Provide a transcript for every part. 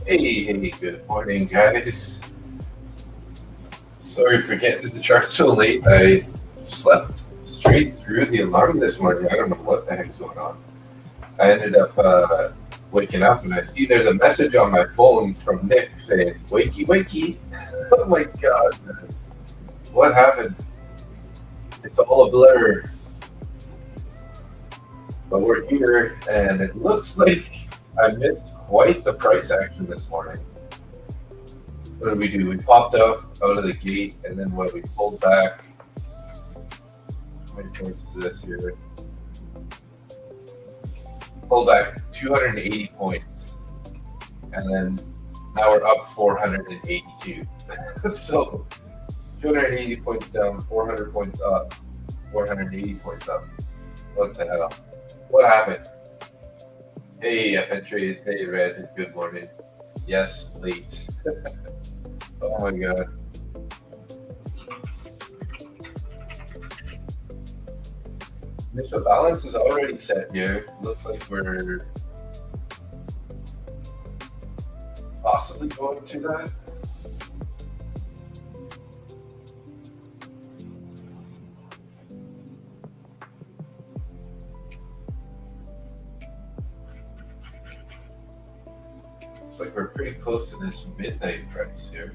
Hey, good morning, guys. Sorry for getting to the chart so late. I slept straight through the alarm this morning. I don't know what the heck's going on. I ended up waking up and I see there's a message on my phone from Nick saying, "Wakey, wakey." Oh my god, man. What happened? It's all a blur. But we're here and it looks like I missed quite the price action this morning. What did we do? We popped up out of the gate, and then when we pulled back, how many points is this here? Pulled back 280 points, and then now we're up 482. So 280 points down, 400 points up, 480 points up. What the hell? What happened? Hey, FN Trades. Hey, Red. Good morning. Yes, late. Oh my god. Initial balance is already set here. Looks like we're possibly going to that. Looks like we're pretty close to this midnight price here.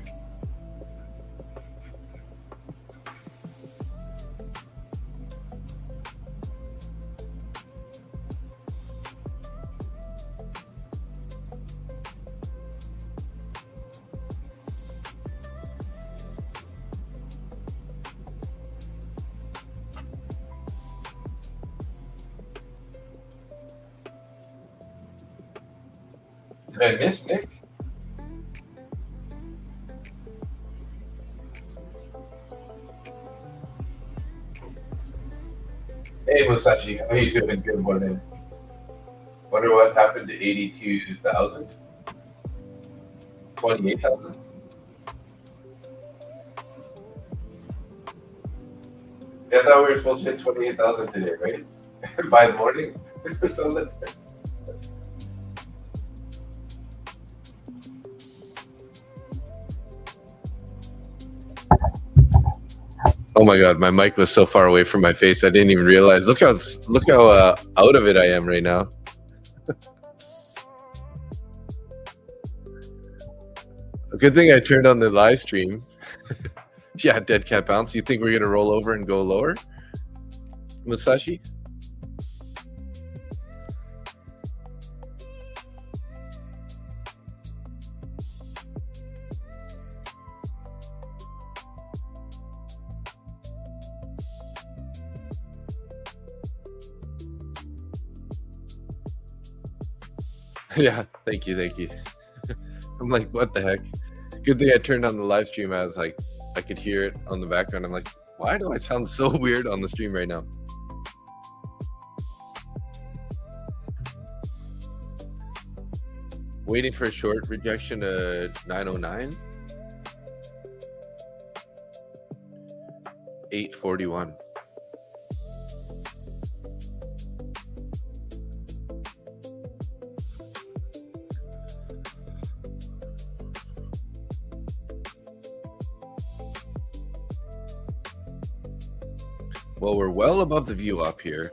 Did I miss Nick? Hey, Musashi, how are you doing? Good morning. Wonder what happened to 82,000? 28,000? Yeah, I thought we were supposed to hit 28,000 today, right? By the morning or something? Oh my god, my mic was so far away from my face I didn't even realize. Look how out of it I am right now. A good thing I turned on the live stream. Yeah, dead cat bounce. You think we're gonna roll over and go lower, Musashi? Yeah, thank you. I'm like, what the heck? Good thing I turned on the live stream. I was like, I could hear it on the background. I'm like, why do I sound so weird on the stream right now? Waiting for a short rejection to 909. 841. Well, we're well above the view up here.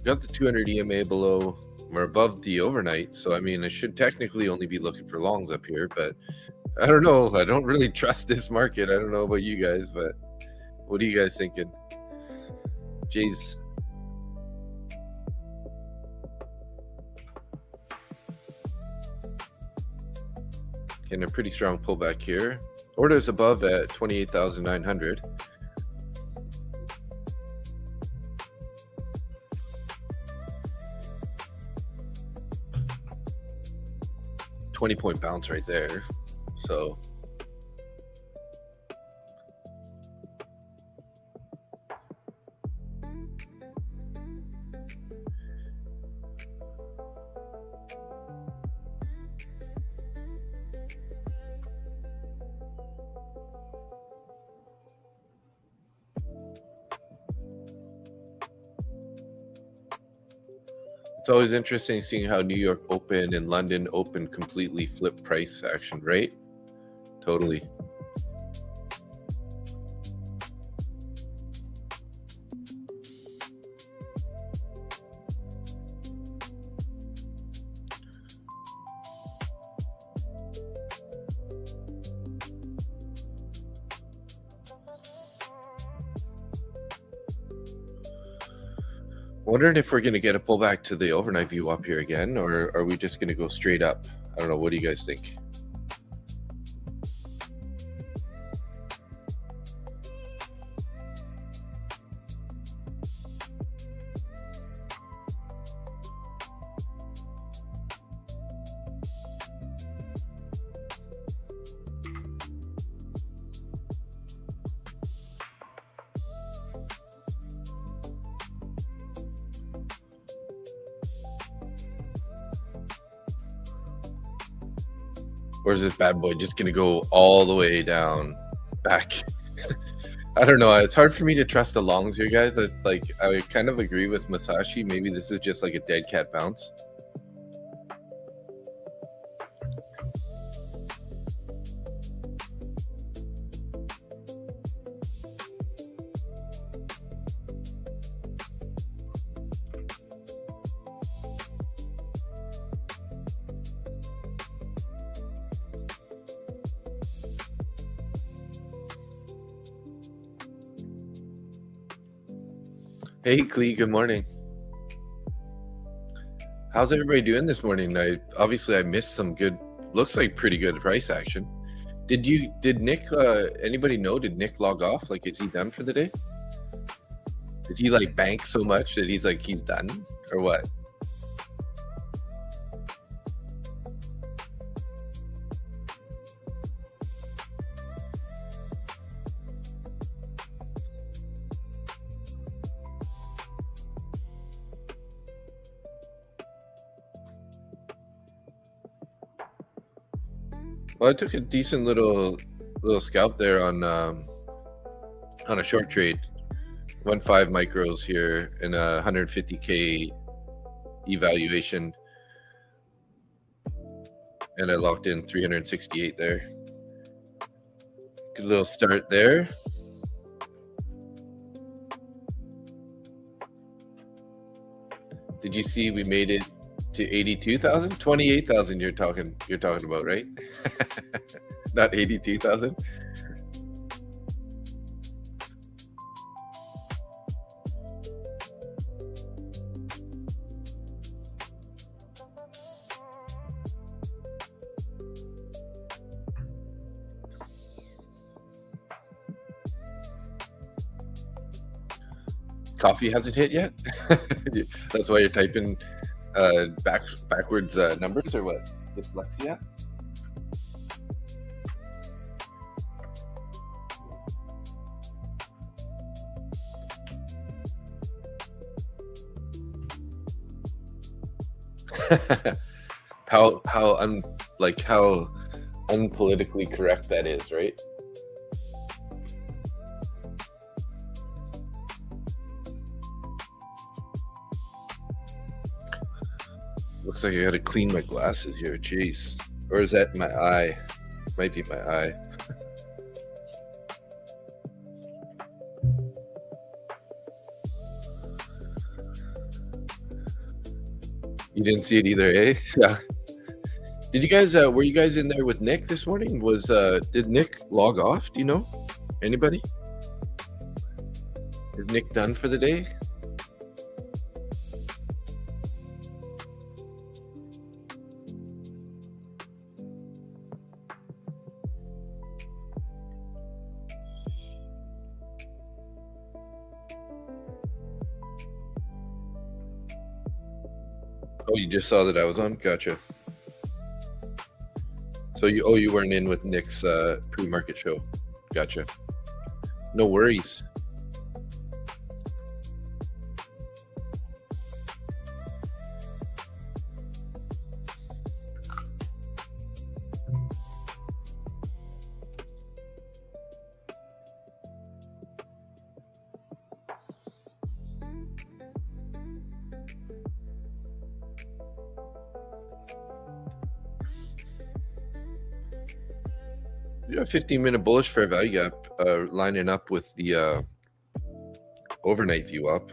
Got the 200 EMA below. We're above the overnight, so I mean, I should technically only be looking for longs up here, but I don't know. I don't really trust this market. I don't know about you guys, but what are you guys thinking? Jeez. Getting a pretty strong pullback here. Orders above at 28,900. $20-point bounce right there. So It's always interesting seeing how New York Open and London Open completely flip price action, right? Totally. Wondering if we're going to get a pullback to the overnight view up here again, or are we just going to go straight up? I don't know. What do you guys think? Or is this bad boy just going to go all the way down back? I don't know. It's hard for me to trust the longs here, guys. It's like I kind of agree with Masashi. Maybe this is just like a dead cat bounce. Hey, Clee, good morning. How's everybody doing this morning? Obviously I missed some good, looks like pretty good price action. Did Nick, anybody know, did Nick log off? Like, is he done for the day? Did he like bank so much that he's done or what? Well, I took a decent little scalp there on a short trade, 1.5 micros here and a 150K evaluation, and I locked in 368 there. Good little start there. Did you see we made it to 82,000? 28,000 you're talking about, right? Not 82,000. Coffee hasn't hit yet? That's why you're typing backwards numbers or what? Dyslexia? how unpolitically correct that is, right? Looks like I gotta clean my glasses here. Jeez. Or is that my eye? Might be my eye. You didn't see it either, eh? Yeah. Did you guys were you guys in there with Nick this morning? Did Nick log off? Do you know? Anybody? Is Nick done for the day? Oh, you just saw that I was on? Gotcha. So you weren't in with Nick's pre-market show. Gotcha. No worries. We got a 15-minute bullish fair value gap lining up with the overnight view up.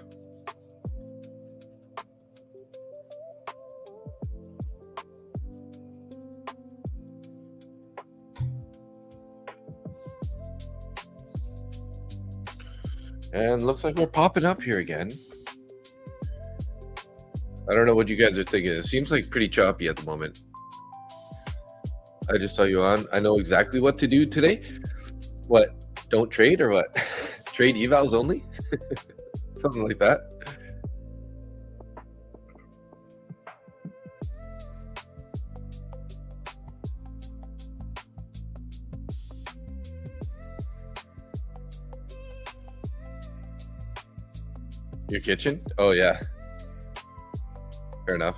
And looks like we're popping up here again. I don't know what you guys are thinking. It seems like pretty choppy at the moment. I just saw you on. I know exactly what to do today. What? Don't trade or what? Trade evals only? Something like that. Your kitchen? Oh, yeah. Fair enough.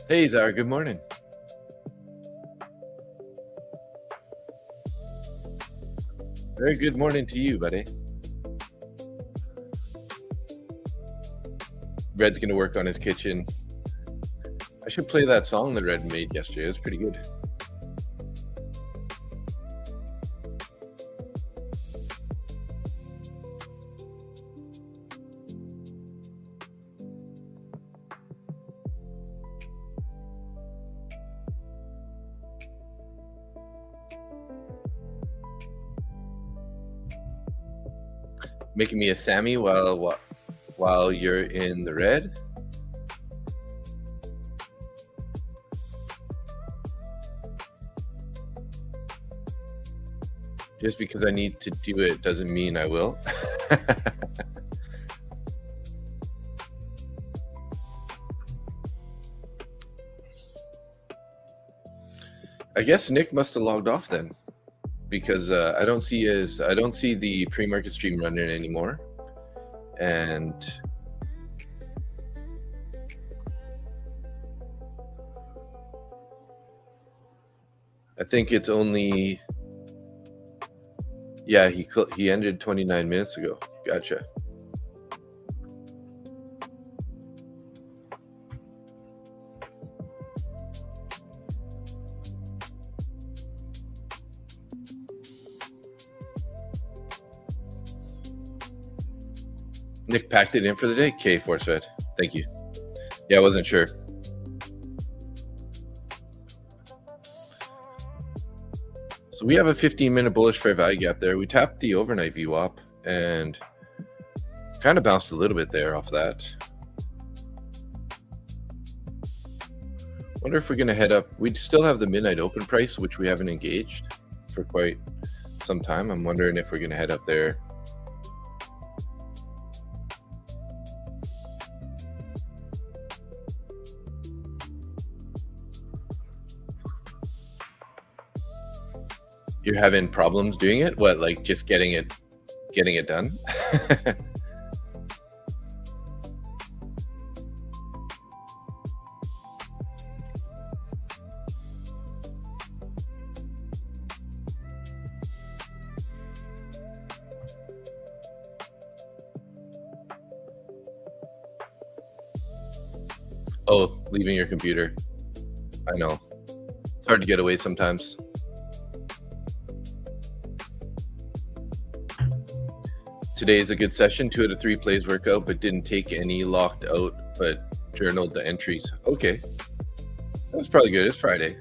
Hey, Zara, good morning. Very good morning to you, buddy. Red's going to work on his kitchen. I should play that song that Red made yesterday. It was pretty good. Making me a Sammy while you're in the red. Just because I need to do it doesn't mean I will. I guess Nick must have logged off then, because I don't see the pre-market stream running anymore, and I think it's only, yeah, he ended 29 minutes ago. Gotcha. Nick packed it in for the day. K Force Fed. Thank you. Yeah, I wasn't sure. So we have a 15-minute bullish fair value gap there. We tapped the overnight VWAP and kind of bounced a little bit there off that. Wonder if we're going to head up. We still have the midnight open price, which we haven't engaged for quite some time. I'm wondering if we're going to head up there. You're having problems doing it? What, like just getting it done? Oh, leaving your computer. I know. It's hard to get away sometimes. Today is a good session. 2 out of 3 plays work out, but didn't take any locked out, but journaled the entries. Okay. That's probably good. It's Friday.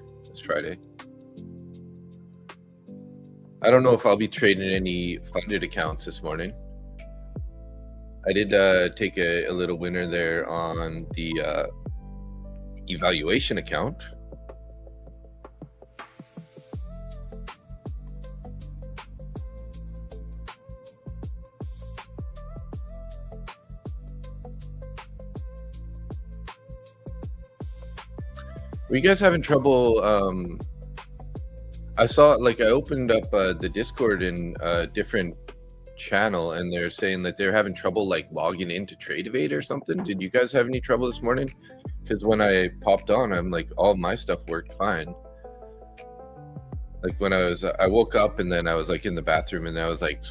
I don't know if I'll be trading any funded accounts this morning. I did take a little winner there on the evaluation account. Were you guys having trouble? I saw, like, I opened up the Discord in a different channel, and they're saying that they're having trouble like logging into Tradeovate or something. Did you guys have any trouble this morning? Because when I popped on, I'm like, all my stuff worked fine. Like when I woke up and then I was like in the bathroom and I was like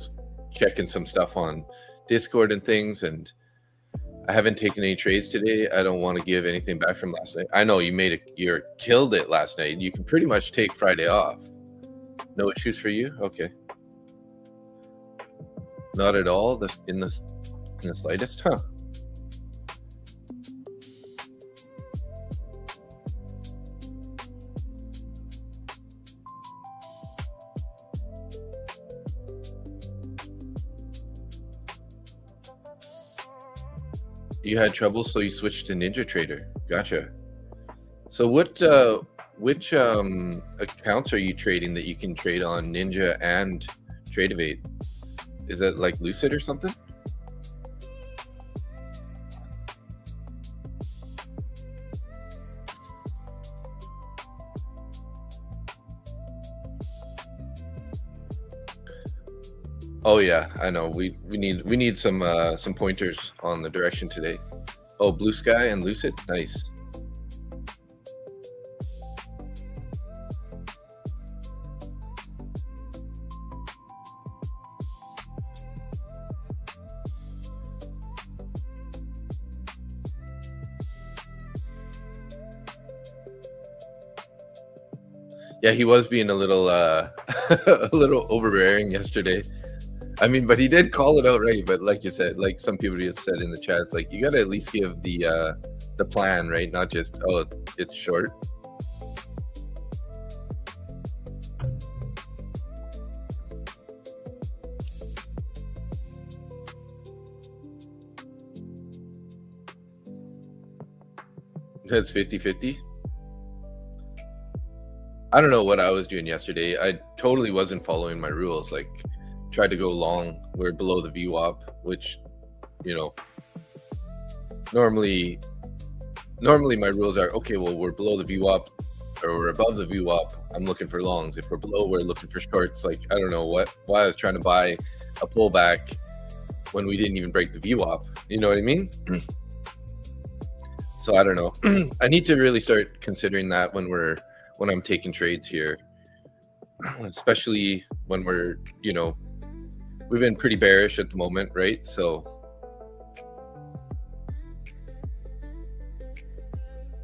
checking some stuff on Discord and things, and I haven't taken any trades today. I don't want to give anything back from last night. I know you killed it last night. You can pretty much take Friday off. No issues for you? Okay. Not at all. In the slightest, huh? You had trouble, so you switched to NinjaTrader. Gotcha. So which accounts are you trading that you can trade on Ninja and Tradeovate? Is that like Lucid or something? Oh yeah, I know. We need some pointers on the direction today. Oh, BluSky and Lucid, nice. Yeah, he was being a little a little overbearing yesterday. I mean, but he did call it out right. But like you said, like some people just said in the chat, it's like you got to at least give the plan, right? Not just, oh, it's short. That's 50-50. I don't know what I was doing yesterday. I totally wasn't following my rules. Like, tried to go long. We're below the VWAP, which, you know, normally my rules are, okay, well, we're below the VWAP or we're above the VWAP. I'm looking for longs. If we're below, we're looking for shorts. Like, I don't know why I was trying to buy a pullback when we didn't even break the VWAP. You know what I mean? So I don't know. I need to really start considering that when I'm taking trades here, especially when we're, you know, we've been pretty bearish at the moment, right? So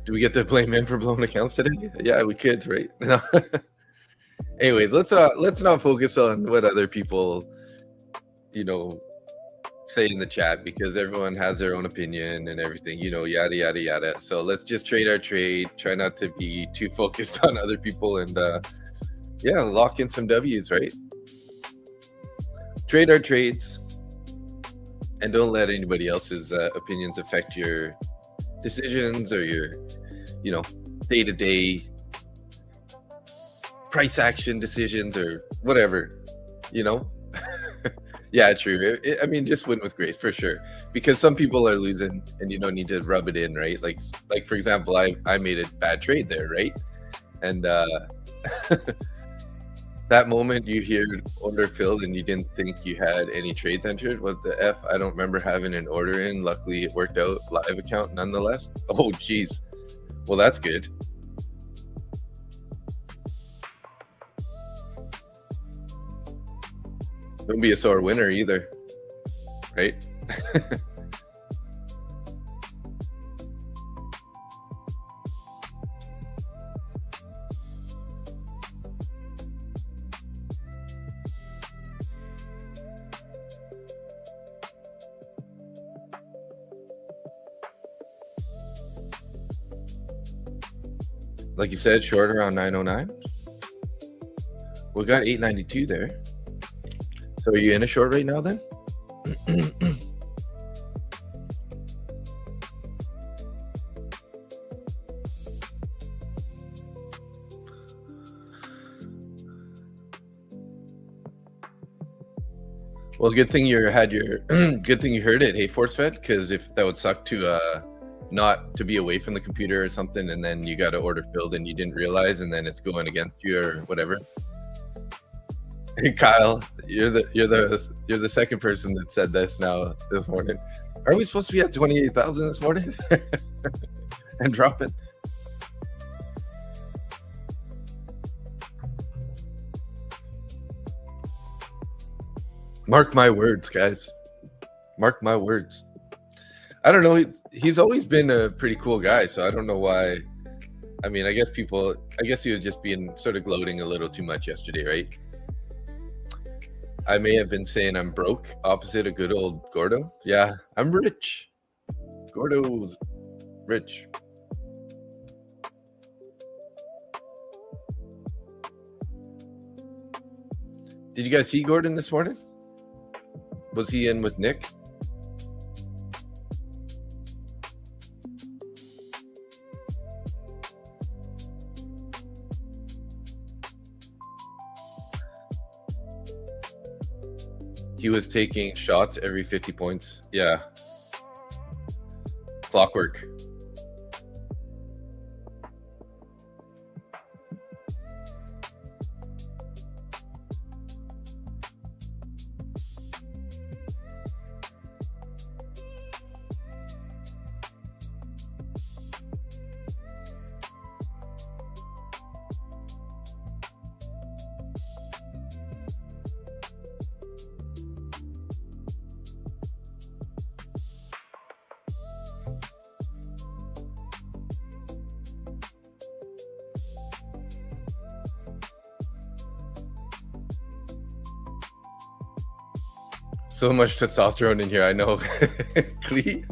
do we get to blame him for blown accounts today? Yeah, we could, right? Anyways, let's not focus on what other people, you know, say in the chat, because everyone has their own opinion and everything, you know, yada yada yada. So let's just trade our trade, try not to be too focused on other people, and yeah, lock in some W's, right? Trade our trades and don't let anybody else's opinions affect your decisions or your, you know, day-to-day price action decisions or whatever, you know. Yeah, true. I mean, just win with grace for sure, because some people are losing and you don't need to rub it in, right? Like for example, I made a bad trade there, right? And that moment you hear order filled and you didn't think you had any trades entered. What the F? I don't remember having an order in. Luckily it worked out. Live account nonetheless. Oh geez. Well, that's good. Don't be a sore winner either, right? Like you said, short around 909. We got 892 there. So are you in a short right now then? Well, good thing you had your good thing you heard it, hey Force Fed, because if that would suck to not to be away from the computer or something, and then you got an order filled and you didn't realize, and then it's going against you or whatever. Hey Kyle, you're the second person that said this now this morning. Are we supposed to be at 28,000 this morning and dropping? Mark my words, guys. Mark my words. I don't know. He's always been a pretty cool guy, so I don't know why. I mean, I guess he was just being sort of gloating a little too much yesterday, right? I may have been saying I'm broke, opposite of good old Gordo. Yeah, I'm rich. Gordo's rich. Did you guys see Gordon this morning? Was he in with Nick? He was taking shots every 50 points. Yeah. Clockwork. So much testosterone in here. I know. Clee.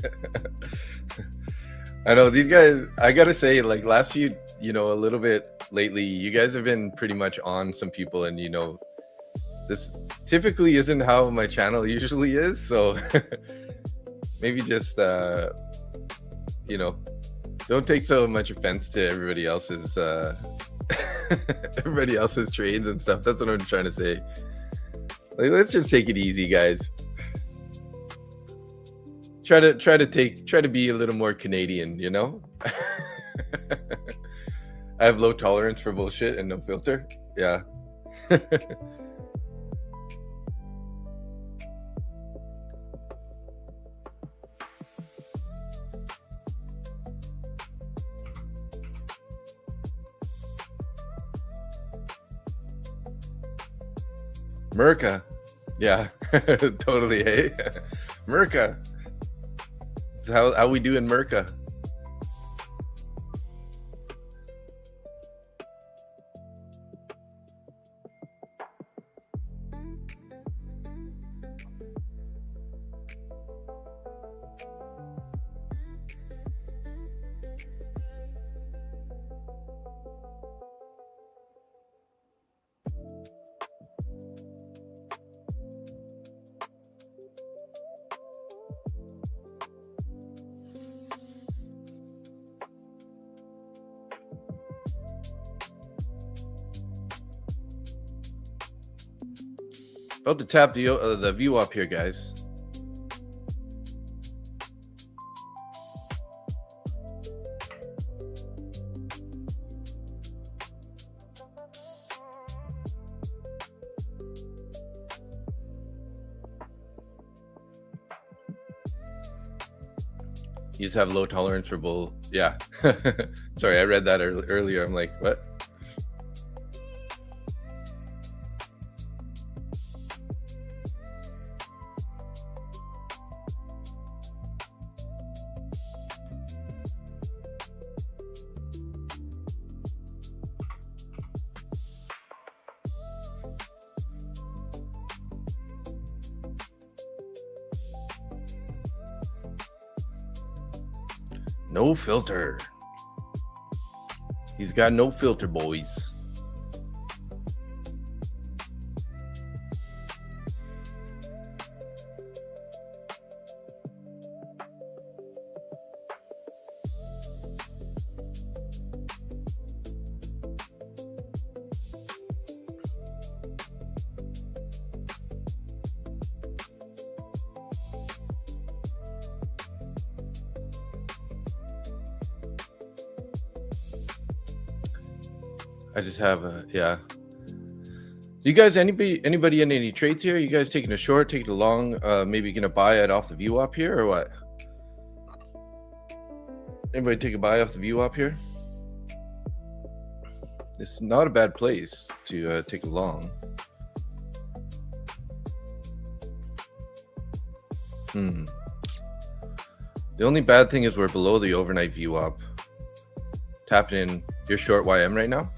I know these guys. I gotta say, like last few, a little bit lately, you guys have been pretty much on some people, and this typically isn't how my channel usually is. So maybe just don't take so much offense to everybody else's trades and stuff. That's what I'm trying to say. Like, let's just take it easy, guys. Try to be a little more Canadian, I have low tolerance for bullshit and no filter. Yeah. Merca. Yeah, totally. Hey, Merca. It's how we do in Merca. About to tap the view up here, guys. You just have low tolerance for bull. Yeah. Sorry, I read that earlier. I'm like, what? No filter. He's got no filter, boys. I just have a, yeah. So you guys, anybody in any trades here? You guys taking a short, taking a long? Maybe gonna buy it off the VWAP here or what? Anybody take a buy off the VWAP here? It's not a bad place to take a long. The only bad thing is we're below the overnight VWAP. Tapping in. You're short YM right now?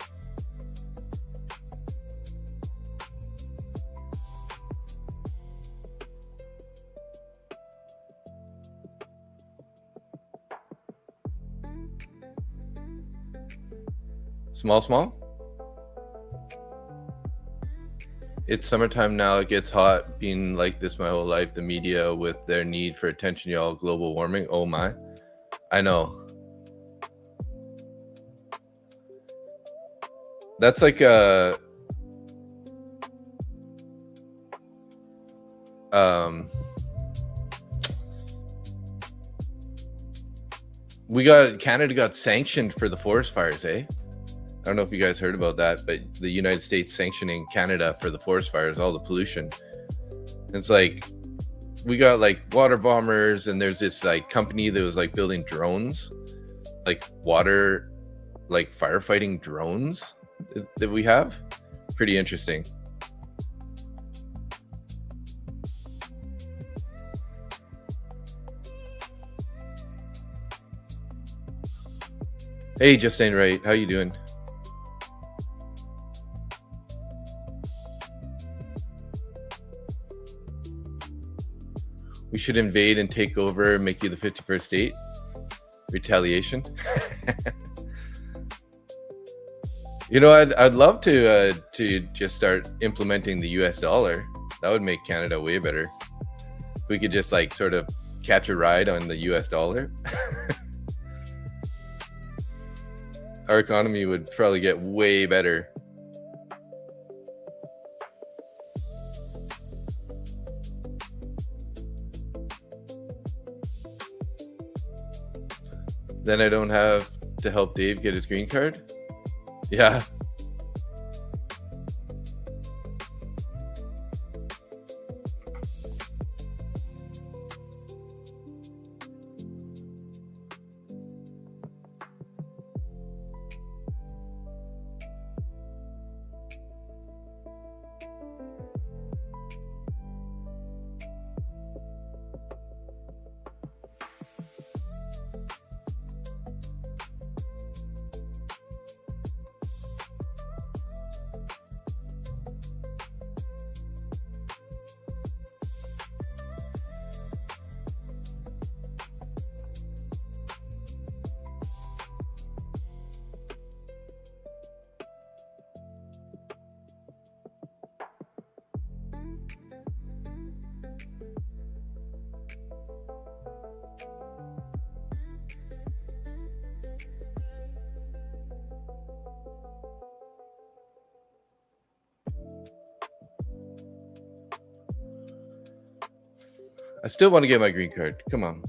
Small. It's summertime now. It gets hot. Being like this my whole life. The media with their need for attention, y'all. Global warming. Oh my. I know. That's like a Canada got sanctioned for the forest fires, eh? I don't know if you guys heard about that, but the United States sanctioning Canada for the forest fires, all the pollution. It's like we got like water bombers, and there's this like company that was like building drones, like water, like firefighting drones that we have. Pretty interesting. Hey, Justine Wright, how you doing? We should invade and take over, make you the 51st state. Retaliation. You know, I'd love to just start implementing the US dollar. That would make Canada way better. If we could just like sort of catch a ride on the US dollar. Our economy would probably get way better. Then I don't have to help Dave get his green card. Yeah. I still want to get my green card. Come on.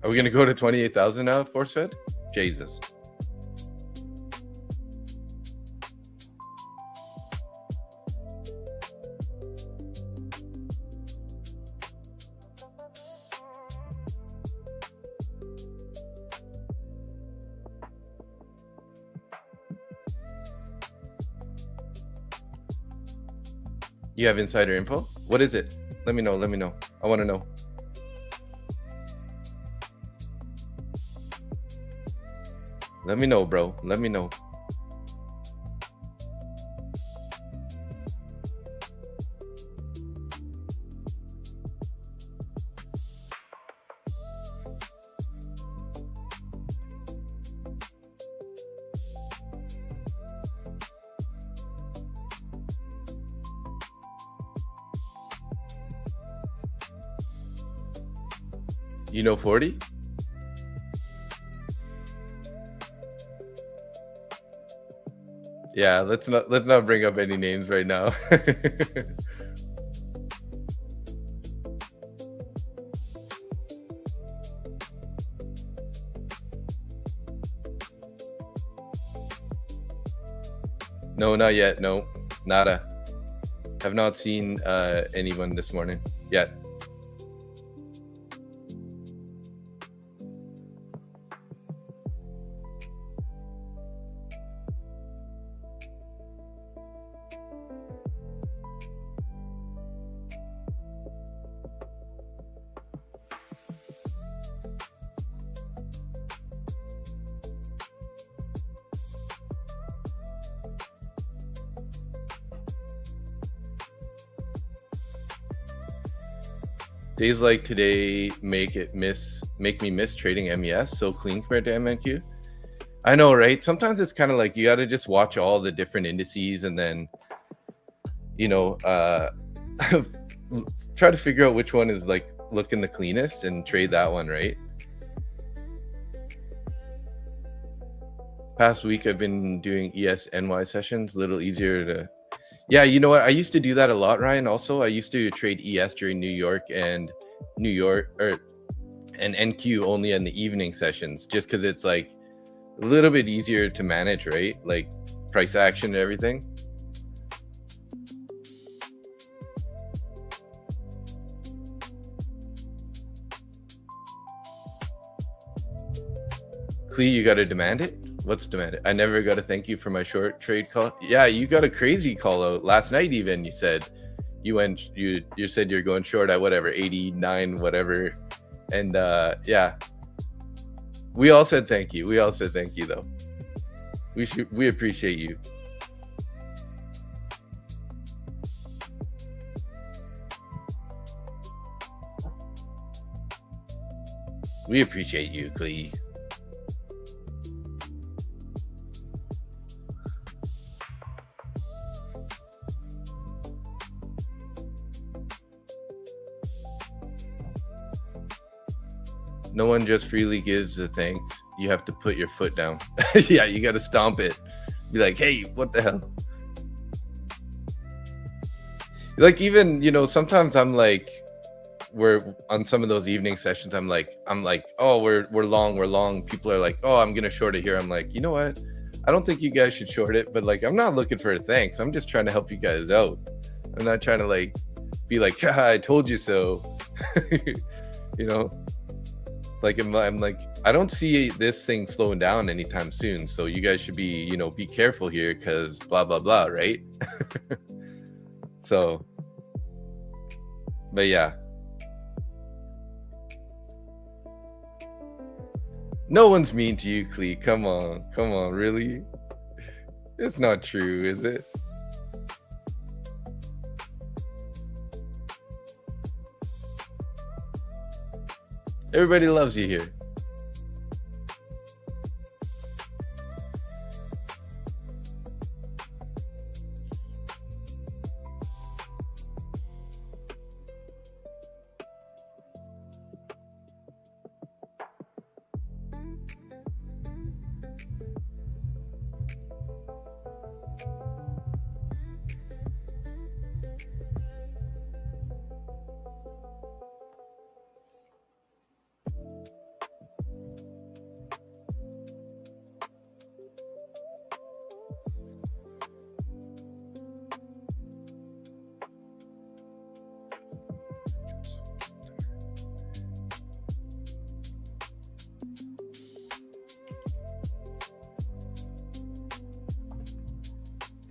Are we going to go to 28,000 now, force fed? Jesus. You have insider info? What is it? Let me know. Let me know. I want to know. Let me know, bro. Let me know. You know 40? Yeah, let's not bring up any names right now. No, not yet. No, nada. Have not seen anyone this morning yet. Days like today make me miss trading MES so clean compared to MNQ. I know, right? Sometimes it's kind of like you got to just watch all the different indices and then, you know, try to figure out which one is like looking the cleanest and trade that one, right? Past week I've been doing ES NY sessions, a little easier to. Yeah, you know what? I used to do that a lot, Ryan. Also, I used to trade ES during New York and NQ only in the evening sessions, just because it's like a little bit easier to manage, right? Like price action and everything. Clee, you got to demand it? What's demanded? I never got a thank you for my short trade call. Yeah, you got a crazy call out last night. Even you said you said you're going short at whatever 89 whatever, and yeah, we all said thank you. We all said thank you though. We appreciate you. We appreciate you, Clee. No one just freely gives the thanks. You have to put your foot down. Yeah, you got to stomp it. Be like, hey, what the hell? Like, even, you know, sometimes I'm like, we're on some of those evening sessions. I'm like, oh, we're long. People are like, oh, I'm gonna short it here. I'm like, you know what? I don't think you guys should short it, but like, I'm not looking for a thanks. I'm just trying to help you guys out. I'm not trying to like be like, I told you so. You know. Like I'm like, I don't see this thing slowing down anytime soon. So you guys should be, you know, be careful here because blah, blah, blah, right? So, but yeah. No one's mean to you, Clee. Come on, really? It's not true, is it? Everybody loves you here.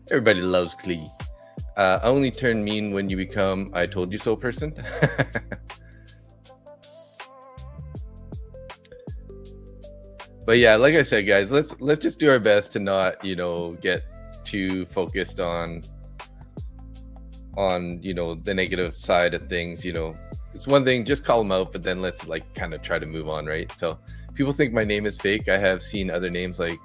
Everybody loves Clee. I only turn mean when you become I told you so person. But yeah, like I said, guys, let's just do our best to not, you know, get too focused on you know, the negative side of things. You know, it's one thing, just call them out, but then let's like kind of try to move on, right? So people think my name is fake. I have seen other names like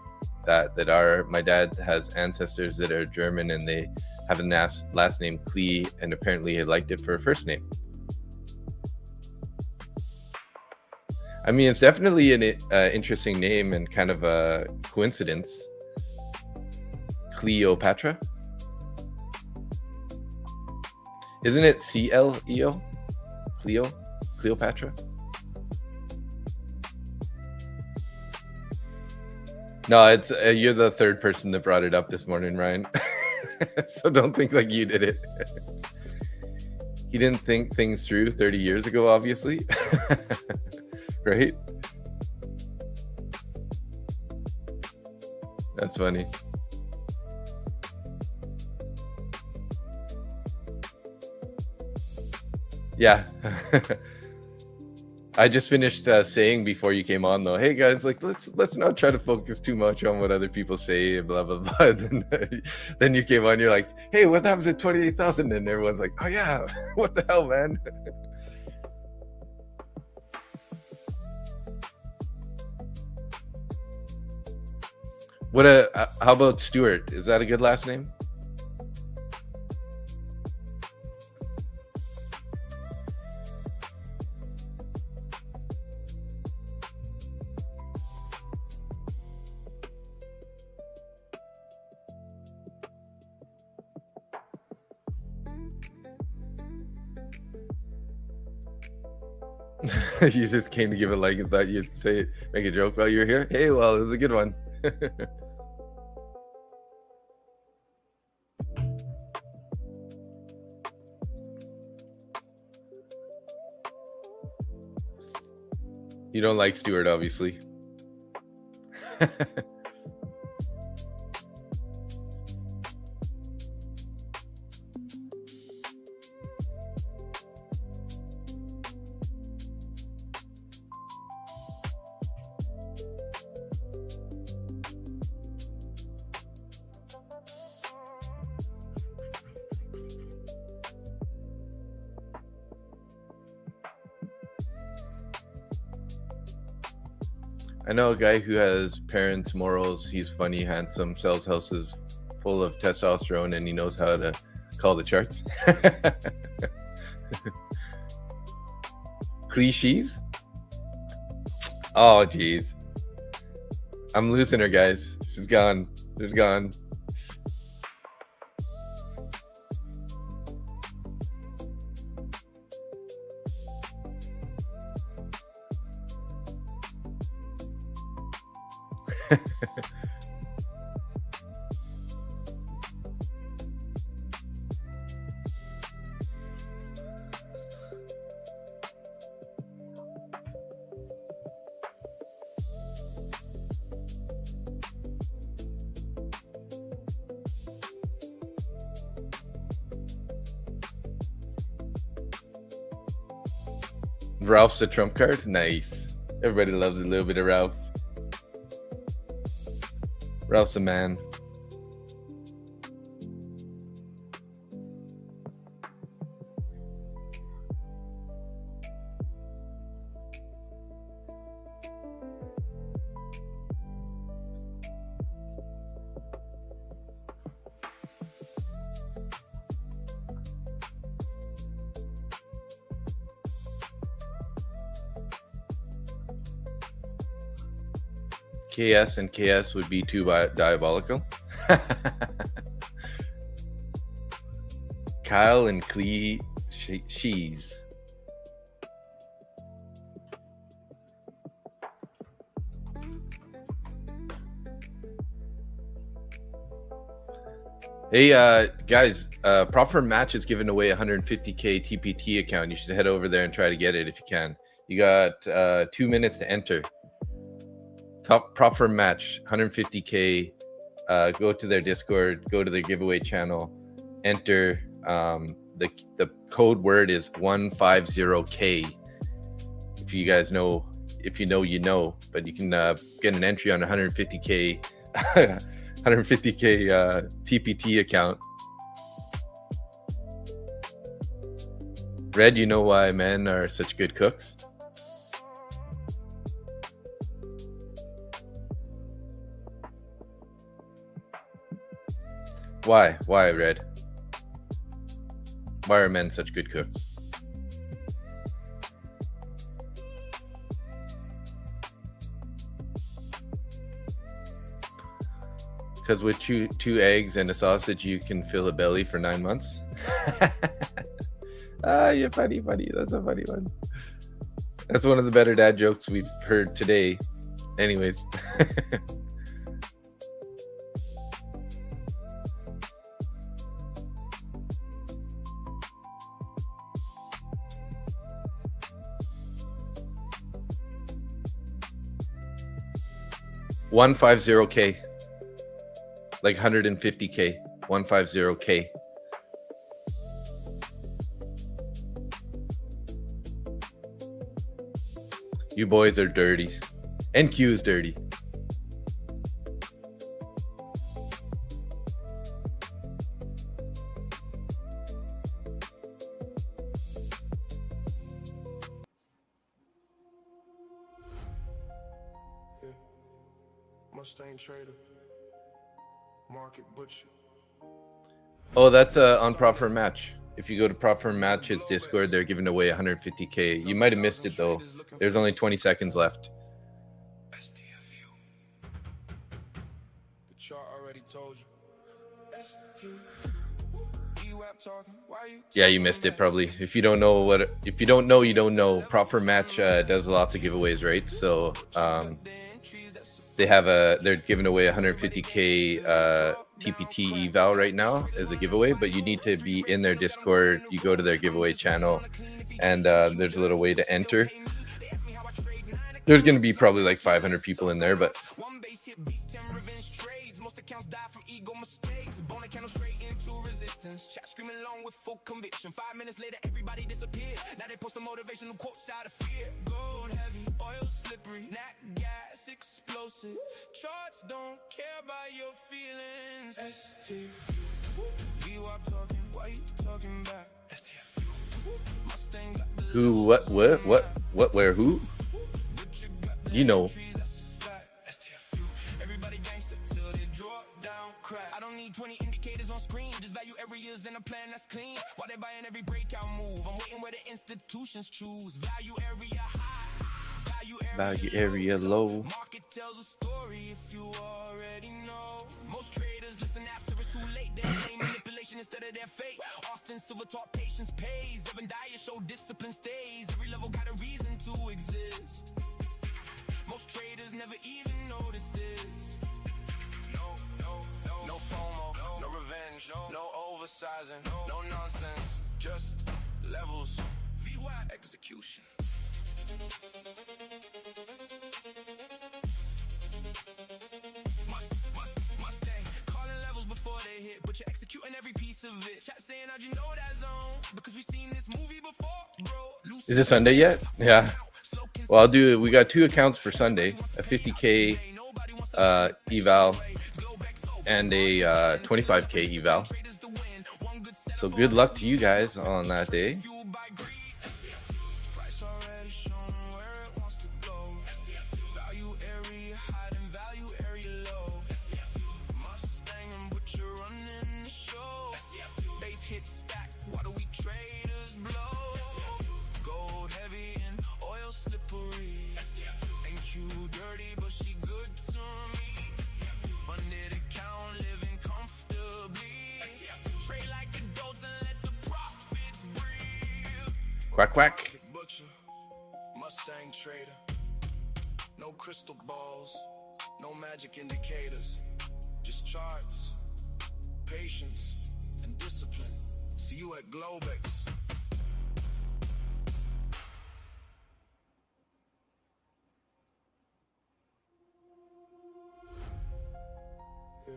that are, my dad has ancestors that are German and they have a last name Klee, and apparently he liked it for a first name. I mean, it's definitely an interesting name and kind of a coincidence. Cleopatra? Isn't it C-L-E-O? Cleopatra? No, it's you're the third person that brought it up this morning, Ryan. So don't think like you did it. He didn't think things through 30 years ago, obviously. Right? That's funny. Yeah. I just finished saying before you came on though, hey guys, like let's not try to focus too much on what other people say, blah blah blah. Then you came on, you're like, hey, what happened to 28,000? And everyone's like, oh yeah, what the hell, man? How about Stuart? Is that a good last name? You just came to give a like and thought you'd say, make a joke while you were here. Hey, well, it was a good one. You don't like Stuart, obviously. I know a guy who has parents' morals. He's funny, handsome, sells houses full of testosterone, and he knows how to call the charts. Cliches? Oh, geez. I'm losing her, guys. She's gone. She's gone. Ralph's the trump card? Nice. Everybody loves a little bit of Ralph. Ralph's a man. KS and KS would be too diabolical. Kyle and Shees. Hey, guys, Prop Firm Match is giving away 150K TPT account. You should head over there and try to get it if you can. You got 2 minutes to enter. Top Prop Firm Match, 150K. Go to their Discord, go to their giveaway channel, enter. The code word is 150K. If you guys know, if you know, you know. But you can get an entry on 150K, 150K TPT account. Red, you know why men are such good cooks? Why? Why, Red? Why are men such good cooks? Because with two eggs and a sausage, you can fill a belly for 9 months. You're funny. That's a funny one. That's one of the better dad jokes we've heard today. Anyways. 150K. Like 150K. 150K. You boys are dirty. NQ is dirty. Mustang trader, market butcher. Oh, that's on prop for match. If you go to prop for match, it's Discord. They're giving away 150K. You might have missed it though. There's only 20 seconds left. The chart already told you. Yeah, you missed it probably. If you don't know you don't know. Prop for match does lots of giveaways, right? So they're giving away 150K TPT eval right now as a giveaway, but you need to be in their Discord. You go to their giveaway channel, and there's a little way to enter. There's going to be probably like 500 people in there, but chat screaming along with full conviction. 5 minutes later, everybody disappeared. Now they post the motivational quotes out of fear. Gold heavy, oil slippery, nat gas explosive. Charts don't care about your feelings. STF, VWAP talking, why you talking back? STF, Mustang got the who, what, where, who? You know. Everybody gangster till they drop down crack. I don't need 20 indicators on screen. Just value areas in a plan that's clean. While they buying every breakout move, I'm waiting where the institutions choose. Value area high, Value area low. market tells a story if you already know. Most traders listen after it's too late. They blame manipulation instead of their fate. Austin Silver taught patience pays. Evan Dyer showed discipline stays. Every level got a reason to exist. Most traders never even notice this. No FOMO, no revenge, no oversizing, no nonsense, just levels, VWAP execution. Mustang, calling levels before they hit, but you're executing every piece of it. Chat saying, how'd you know that zone? Because we've seen this movie before, bro. Lucid. Is it Sunday yet? Yeah. Well, we got 2 accounts for Sunday, a 50K eval and a 25K eval. So good luck to you guys on that day. Quack quack. Butcher, Mustang trader. No crystal balls, no magic indicators. Just charts, patience, and discipline. See you at Globex. Yeah.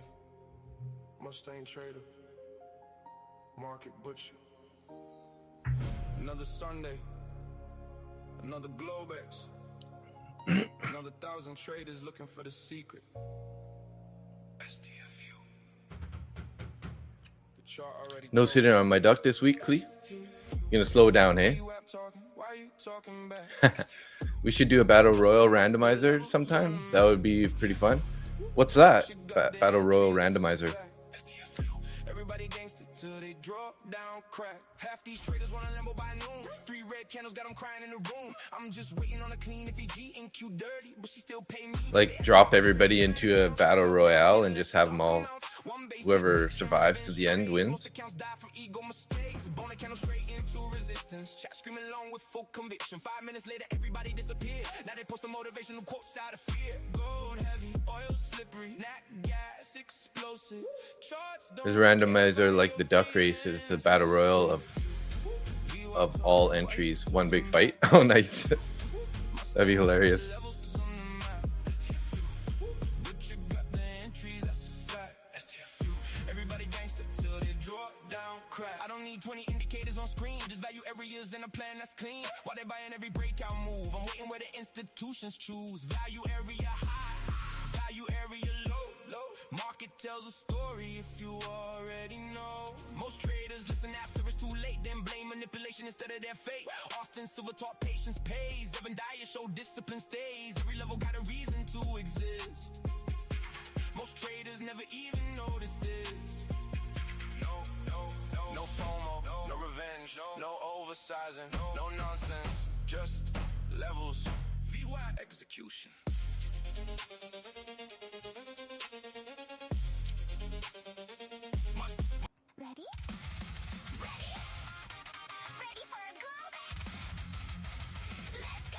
Mustang trader. Market butcher. Another Sunday, another Globex, another 1,000 traders looking for the secret. STFU. The chart already No sitting on my duck this week, Clee. Gonna slow down, hey? We should do a battle royal randomizer sometime. That would be pretty fun. What's that? Battle royal randomizer. Everybody gangster till they drop down crack. Half these traders want a Lambo by noon. 3 red candles got them crying in the room. I'm just waiting on a clean FEG and Q dirty, but she still pay me. Like drop everybody into a battle royale and just have them all. Whoever survives to the end wins. Chat screaming along with full conviction. 5 minutes later, everybody disappeared. Now they post the motivational quotes out of fear. Gold heavy, oil slippery, nat gas explosive. Charts don't. There's a randomizer like the duck race. It's a battle royal of all entries, one big fight. Oh, nice. That'd be hilarious. areas and a plan that's clean. While they buying every breakout move, I'm waiting where the institutions choose. Value area high, value area low. Market tells a story if you already know. Most traders listen after it's too late, then blame manipulation instead of their fate. Austin Silver taught patience pays. Evan Dyer showed discipline stays. Every level got a reason to exist. Most traders never even notice this. No FOMO, no revenge, no oversizing, no nonsense, just levels, VY execution. Ready? Ready? Ready for a Globex? Let's go!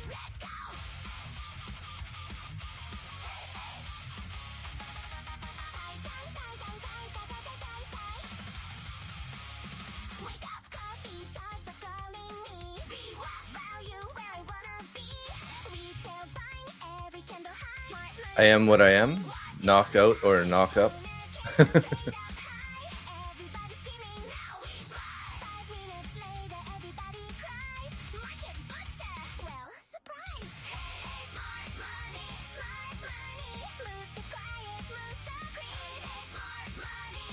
Let's go! Wake up, coffee tots are calling me. VWAP value where I wanna be. Retail buying every candle high. Smart money. I am what I am. Knock out or knock up. Everybody screaming, now we buy. 5 minutes later, everybody cries. Market butcher, well, surprise. Hey, smart money, move so quiet, move so green. Hey, smart money,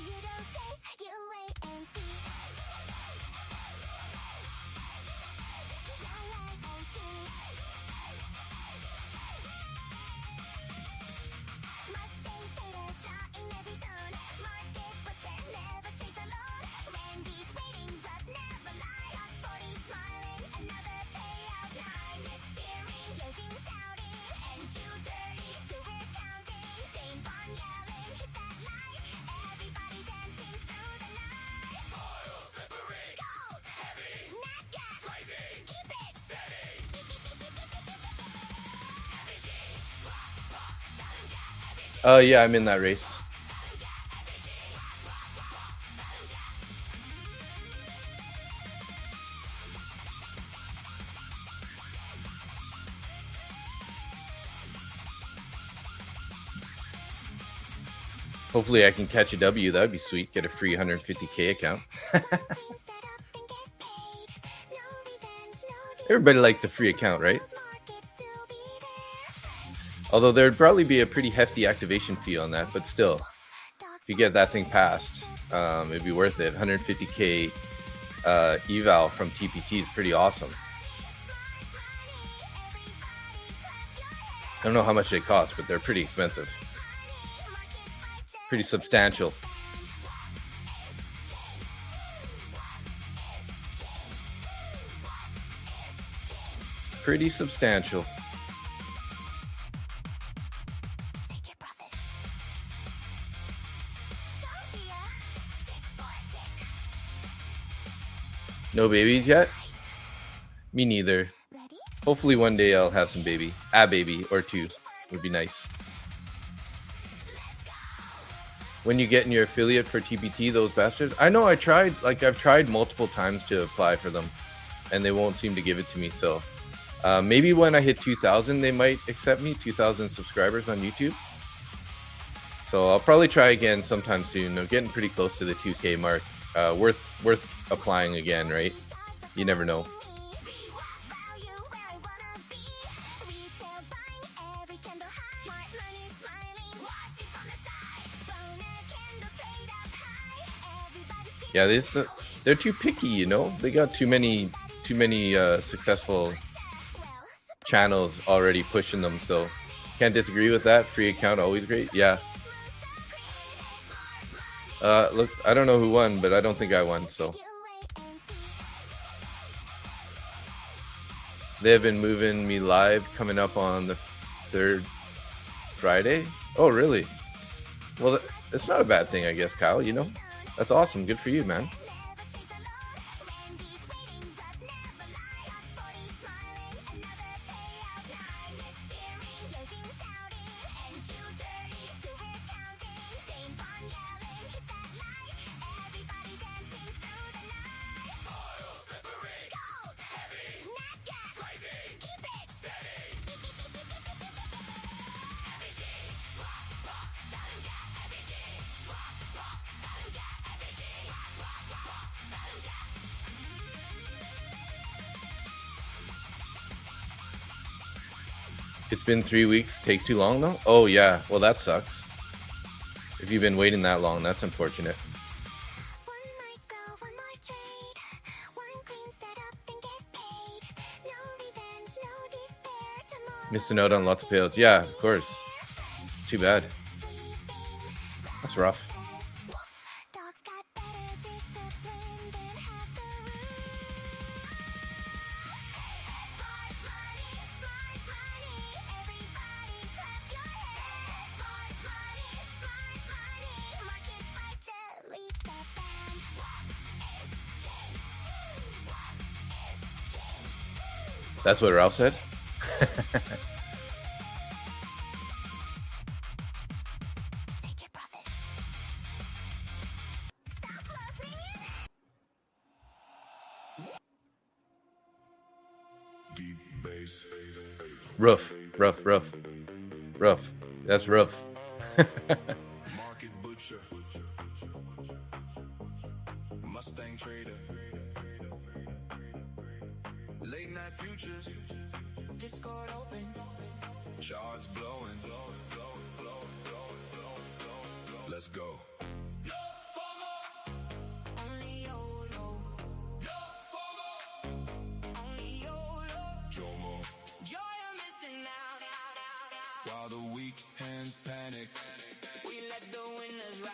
you don't chase, you wait and see. You wait and see. Mustang trader, draw in every zone. Market butcher, never chase alone. Randy's waiting but never lie. Top 40 smiling, another payout line. Miss cheering, Yojin shouting, and too dirty, so we're counting. Jane Bond yelling, hit that light. Everybody dancing through the night. Oil slippery, gold heavy, nat gas crazy, keep it steady. Yeah, I'm in that race. Hopefully I can catch a W. That'd be sweet. Get a free 150K account. Everybody likes a free account, right? Although there'd probably be a pretty hefty activation fee on that, but still, if you get that thing passed, it'd be worth it. 150K eval from TPT is pretty awesome. I don't know how much they cost, but they're pretty expensive. Pretty substantial. Pretty substantial. Take your profit. Don't be a tick for a tick. No babies yet? Me neither. Ready? Hopefully one day I'll have some baby. A baby or two would be nice. When you get in your affiliate for TPT, those bastards. I know I've tried multiple times to apply for them and they won't seem to give it to me. So maybe when I hit 2,000, they might accept me, 2,000 subscribers on YouTube. So I'll probably try again sometime soon. I'm getting pretty close to the 2K mark. Worth applying again, right? You never know. Yeah, they're too picky, you know. They got too many successful channels already pushing them, so can't disagree with that. Free account always great. Yeah. Looks, I don't know who won, but I don't think I won, so they have been moving me live coming up on the 3rd Friday. Oh, really? Well, it's not a bad thing, I guess, Kyle, you know. That's awesome. Good for you, man. It's been 3 weeks. Takes too long though. Oh yeah. Well, that sucks. If you've been waiting that long, that's unfortunate. One micro, one more trade. One clean setup, then get paid. No revenge, no despair. Tomorrow. Missing out on lots of payouts. Yeah, of course. It's too bad. That's rough. Dogs got better discipline than half the room. Smart money, everybody clap your hands. Smart money, market budget, leave the band. That's what Ralph said. Take your profit. Stop listening. Deep bass. Rough. That's rough. Market butcher. Mustang trader. Late night futures. Discord open. Charts blowing. Let's go. Only YOLO. Only YOLO. Jomo. Joy, I'm missing out. While the weak hands panic, we let the winners ride.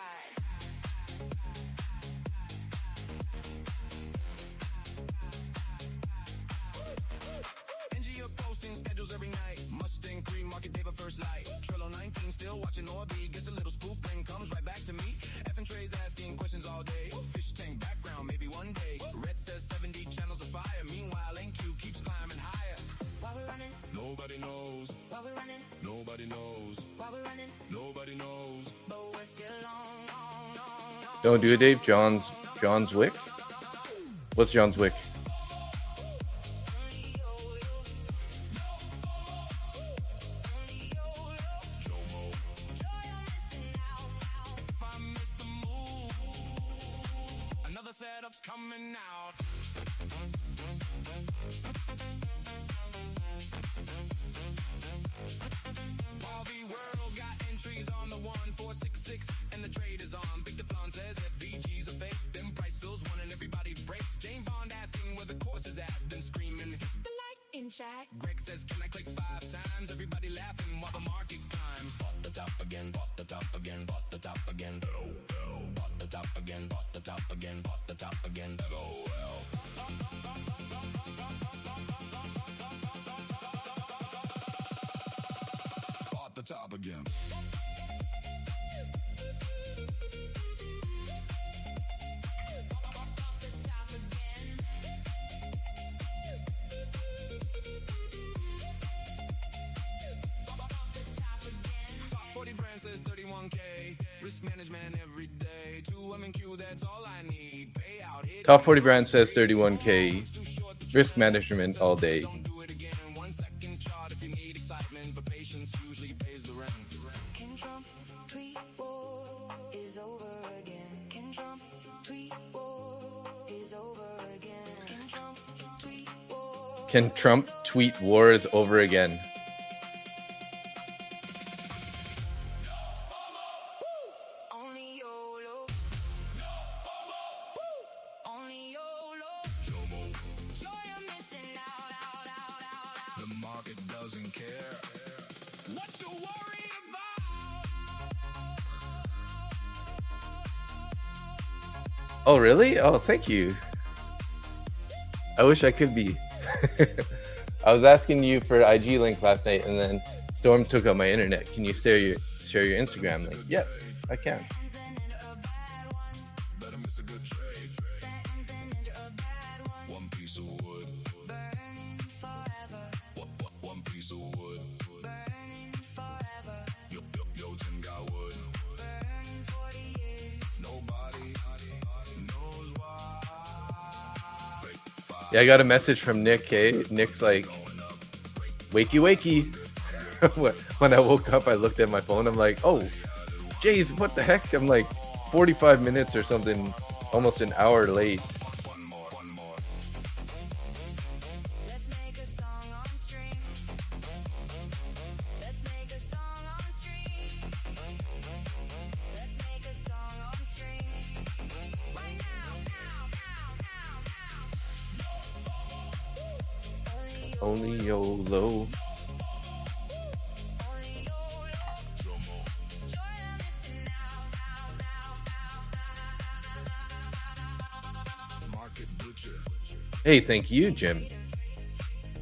NG up posting schedules every night. Mustang cream market day for first light. Trello 19 still watching Orby. Gets a little spook then comes right back to me. F and trades asking questions all day. Fish tank background maybe one day. Red says 70 channels of fire. Meanwhile NQ keeps climbing higher. While we're running, nobody knows. While we're running, nobody knows. While we're running, nobody knows. But we're still on. Don't do it, Dave. John's Wick. What's John's Wick? Another setup's coming out. While the world got entries on the 1466 and the trade is on. Big Deflon says if VG's a fake, then price fills one and everybody breaks. Jane Bond asking where the course is at, then screaming, hit the like in chat. Greg says, can I click 5 times? Everybody laughing while the market climbs. Bought the top again, bought the top again, bought the top again. Bought the top again, bought the top again, bought the top again. Bought the top again. Top 40 brand says 31K. Risk management every day. 2 MENQ, that's all I need. Payout hit. Top 40 brand says 31K. Risk management all day. Don't do it again. 1 second chart if you need excitement, but patience usually pays the rent. Can Trump tweet war is over again? Can Trump tweet war is over again? Can Trump tweet war? Can Trump tweet war is over again? Only YOLO. Only YOLO. Joy, I'm missing out. The market doesn't care. What you worry about? Oh, really? Oh, thank you. I wish I could be. I was asking you for IG link last night, and then Storm took out my internet. Can you share your Instagram link? Yes, I can. Better miss a good trade. One piece of wood. Burning forever. One piece of wood. Burning forever. Yo, Tim got wood. Burning 40 years. Nobody knows why. Yeah, I got a message from Nick. Hey, Nick's like, wakey. When I woke up, I looked at my phone. I'm like, oh, geez, what the heck? I'm like 45 minutes or something, almost an hour late. One more. Let's make a song on stream. Only YOLO. Hey, thank you, Jim.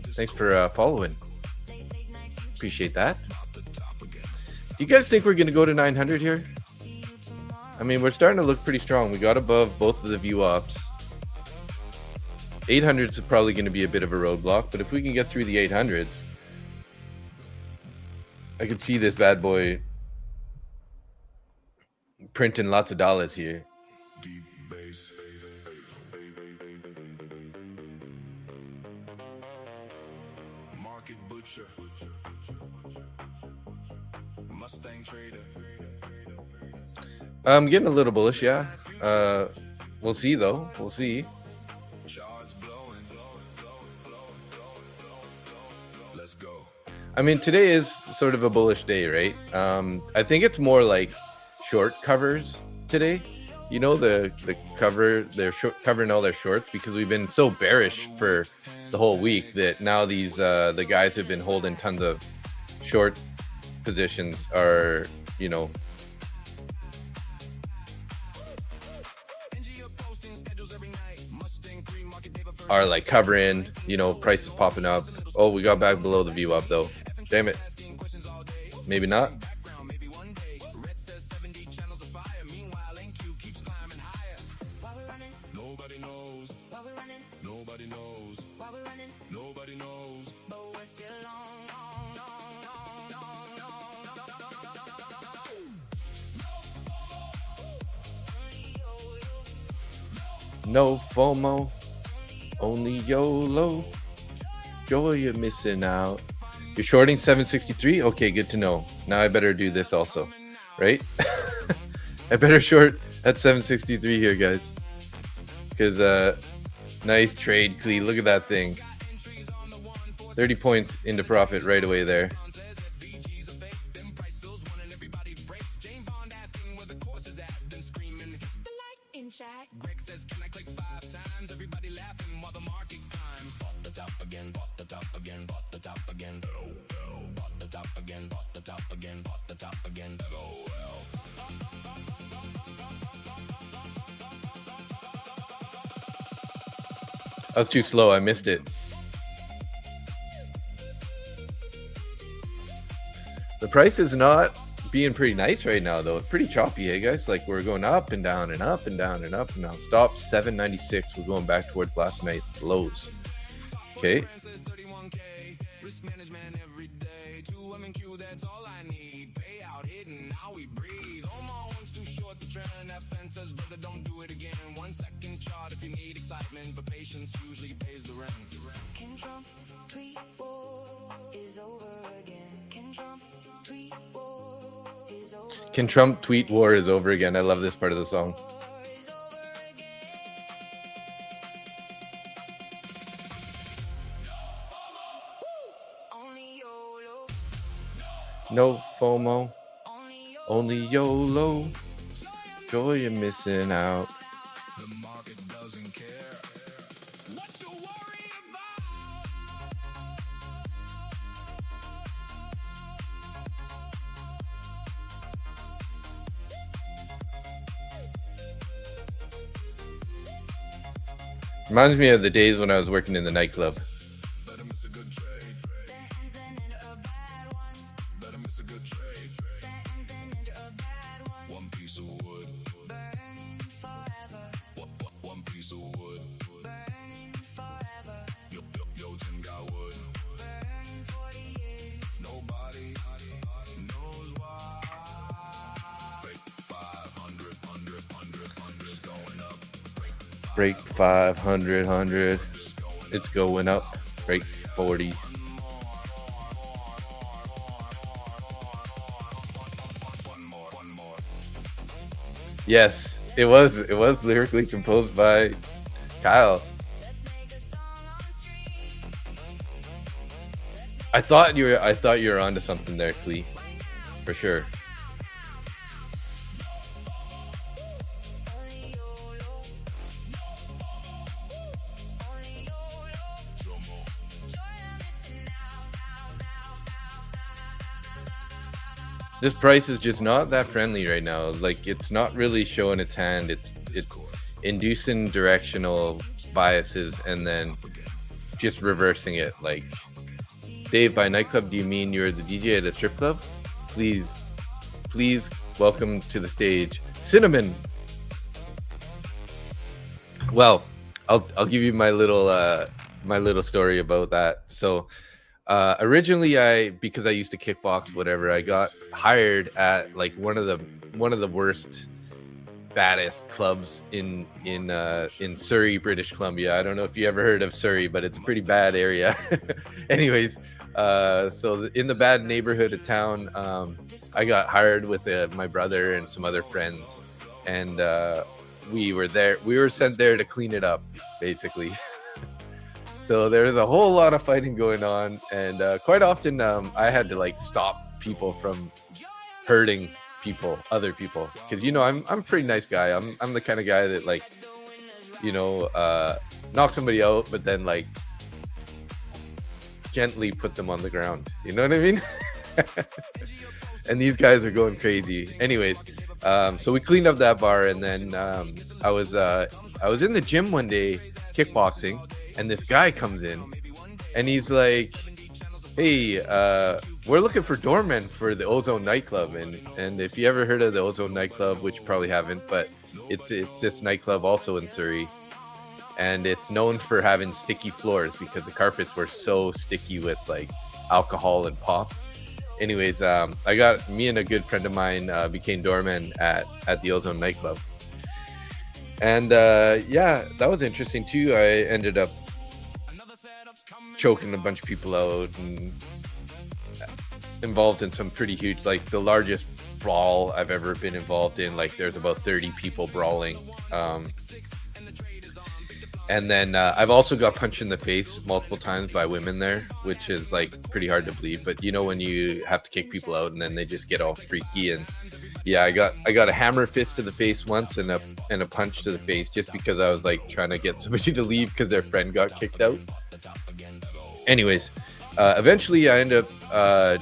Thanks for following. Appreciate that. Do you guys think we're going to go to 900 here? I mean, we're starting to look pretty strong. We got above both of the view ops. 800s is probably going to be a bit of a roadblock, but if we can get through the 800s, I could see this bad boy printing lots of dollars here. Deep bass. Market butcher. Mustang trader. I'm getting a little bullish, yeah. We'll see, though. We'll see. Shards blowing. Let's go. I mean, today is sort of a bullish day, right? I think it's more like short covers today. You know, the cover, they're covering all their shorts because we've been so bearish for the whole week that now these the guys who've been holding tons of short positions are, you know, are like covering, you know, prices popping up. Oh, we got back below the view up though. Damn it. Maybe not. Nobody knows. Nobody knows. Nobody knows. But we're still No FOMO, only YOLO. Joy, you're missing out. You're shorting 763? Okay, good to know. Now I better do this also, right? I better short at 763 here, guys. Because, nice trade, Clee. Look at that thing. 30 points into profit right away there. Greg says, can I click 5 times? Everybody laughing while the market climbs. Bought the top again, bought the top again, bought the top again. Bought the top again, bought the top again, bought the top again. I was too slow. I missed it. The price is not being pretty nice right now, though. It's pretty choppy, hey guys. Like we're going up and down and up and down and up and now. Stop 796. We're going back towards last night's lows. Okay. Risk management every day. 2 MENQ, that's all I need. Payout hidden, now we breathe. All my one's too short to trend. That fence says, brother, don't do it again. 1 second chart if you need excitement, but patience usually pays the rent. Can Trump tweet war is over again? Can Trump tweet war is over? Can Trump tweet war is over again? I love this part of the song. No FOMO, only YOLO. Joy, you're missing out. The market doesn't care. What you worry Reminds me of the days when I was working in the nightclub. Better miss a good trade. Better miss a good trade. 1 piece of wood. One piece of wood. Yo, Tim got wood. Nobody knows why. Break 500, 100 going up. Break 500, 100. It's going up. Break 40. One more. Yes, it was lyrically composed by Kyle. I thought you were onto something there, Clee. For sure. This price is just not that friendly right now. Like, it's not really showing its hand. It's inducing directional biases and then just reversing it. Like, Dave, by nightclub, do you mean you're the DJ at a strip club? Please welcome to the stage, Cinnamon. Well, I'll give you my little story about that. So originally, because I used to kickbox, whatever, I got hired at like one of the worst, baddest clubs in Surrey, British Columbia. I don't know if you ever heard of Surrey, but it's a pretty bad area. Anyways, so in the bad neighborhood of town, I got hired with my brother and some other friends, and we were sent there to clean it up, basically. So there's a whole lot of fighting going on, and quite often I had to like stop people from hurting other people, because I'm a pretty nice guy. I'm the kind of guy that, like, knock somebody out, but then like gently put them on the ground. You know what I mean? And these guys are going crazy. Anyways, so we cleaned up that bar, and then I was in the gym one day kickboxing, and this guy comes in, and he's like, "Hey, we're looking for doormen for the Ozone nightclub." And if you ever heard of the Ozone nightclub, which you probably haven't, but it's this nightclub also in Surrey, and it's known for having sticky floors because the carpets were so sticky with like alcohol and pop. Anyways, me and a good friend of mine became doormen at the Ozone nightclub, and yeah, that was interesting too. I ended up choking a bunch of people out and involved in some pretty huge, like the largest brawl I've ever been involved in. Like, there's about 30 people brawling. And then I've also got punched in the face multiple times by women there, which is like pretty hard to believe. But when you have to kick people out and then they just get all freaky. And yeah, I got a hammer fist to the face once and a punch to the face, just because I was like trying to get somebody to leave because their friend got kicked out. Anyways, eventually I ended up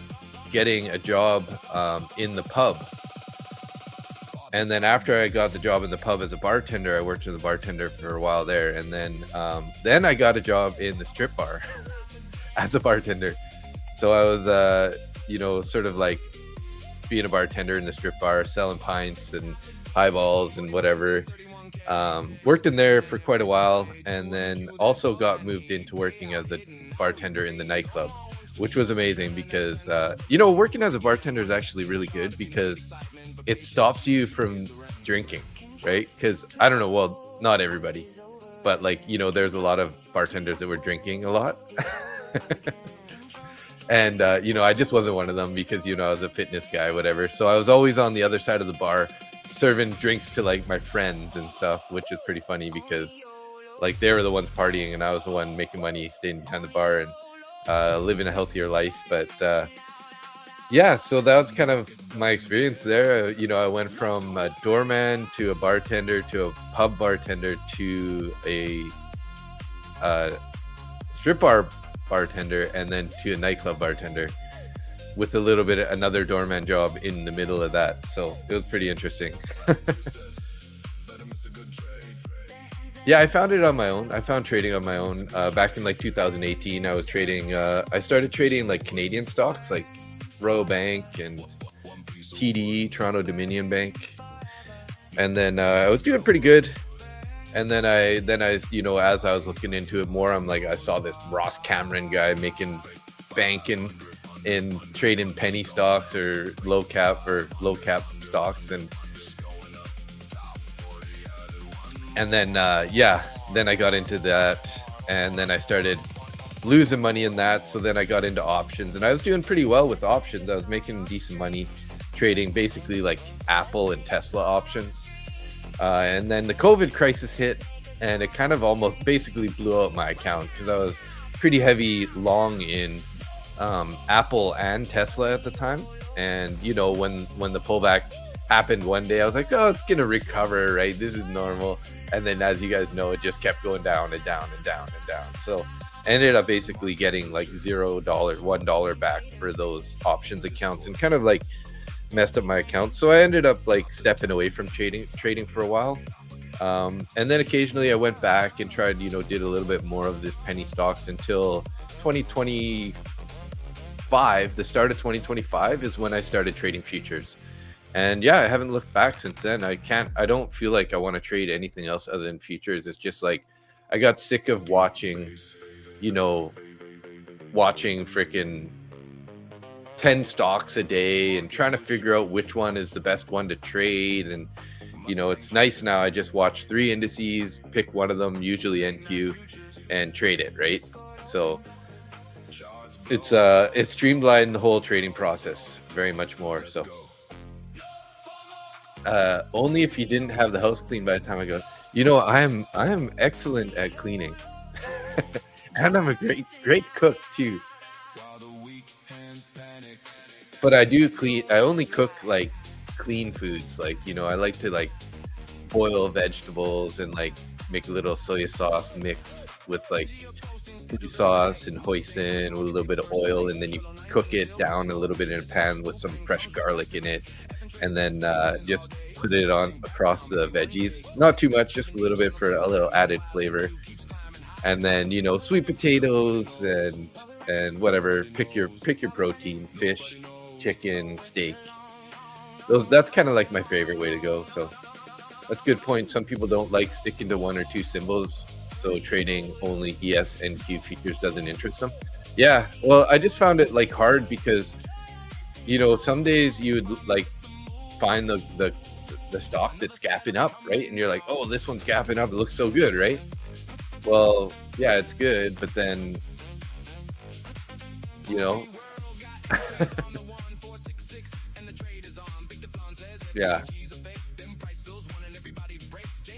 getting a job in the pub. And then after I got the job in the pub as a bartender, I worked as a bartender for a while there. And then I got a job in the strip bar as a bartender. So I was, sort of like being a bartender in the strip bar, selling pints and highballs and whatever. Worked in there for quite a while, and then also got moved into working as a bartender in the nightclub, which was amazing because working as a bartender is actually really good because it stops you from drinking, right? Because I don't know, well, not everybody, but like, there's a lot of bartenders that were drinking a lot. And I just wasn't one of them because I was a fitness guy, whatever. So I was always on the other side of the bar serving drinks to like my friends and stuff, which is pretty funny because like they were the ones partying and I was the one making money, staying behind the bar and living a healthier life. But yeah, so that was kind of my experience there. I went from a doorman to a bartender to a pub bartender to a strip bar bartender, and then to a nightclub bartender, with a little bit of another doorman job in the middle of that. So it was pretty interesting. Yeah, I found it on my own. I found trading on my own. Back in like 2018, I was trading. I started trading like Canadian stocks, like Royal Bank and TD, Toronto Dominion Bank. And then I was doing pretty good. And then I, as I was looking into it more, I'm like, I saw this Ross Cameron guy making banking in trading penny stocks or low cap stocks. And then, then I got into that, and then I started losing money in that. So then I got into options, and I was doing pretty well with options. I was making decent money trading basically like Apple and Tesla options. And then the COVID crisis hit, and it kind of almost basically blew out my account because I was pretty heavy long in Apple and Tesla at the time. And, when the pullback happened one day, I was like, oh, it's going to recover, right? This is normal. And then, as you guys know, it just kept going down and down and down and down. So I ended up basically getting like $0, $1 back for those options accounts, and kind of like messed up my account. So I ended up like stepping away from trading for a while. And then occasionally I went back and tried, did a little bit more of this penny stocks until 2025. The start of 2025 is when I started trading futures. And yeah, I haven't looked back since then. I don't feel like I want to trade anything else other than futures. It's just like I got sick of watching freaking 10 stocks a day and trying to figure out which one is the best one to trade. And it's nice now. I just watch 3 indices, pick one of them, usually NQ, and trade it, right? So it's streamlined the whole trading process very much more. So only if you didn't have the house clean by the time I go. I am excellent at cleaning. And I'm a great cook too. But I do clean. I only cook like clean foods. Like, I like to like boil vegetables and like make a little soy sauce mix with like soy sauce and hoisin with a little bit of oil, and then you cook it down a little bit in a pan with some fresh garlic in it, and then just put it on across the veggies. Not too much, just a little bit for a little added flavor. And then sweet potatoes and whatever. Pick your protein: fish, chicken, steak. That's kind of like my favorite way to go. So that's a good point. Some people don't like sticking to 1 or 2 symbols, so trading only MES and MNQ futures doesn't interest them. Yeah, well, I just found it like hard because some days you would like find the stock that's gapping up, right? And you're like, oh, this one's gapping up, it looks so good, right? Well, yeah, it's good, but then yeah,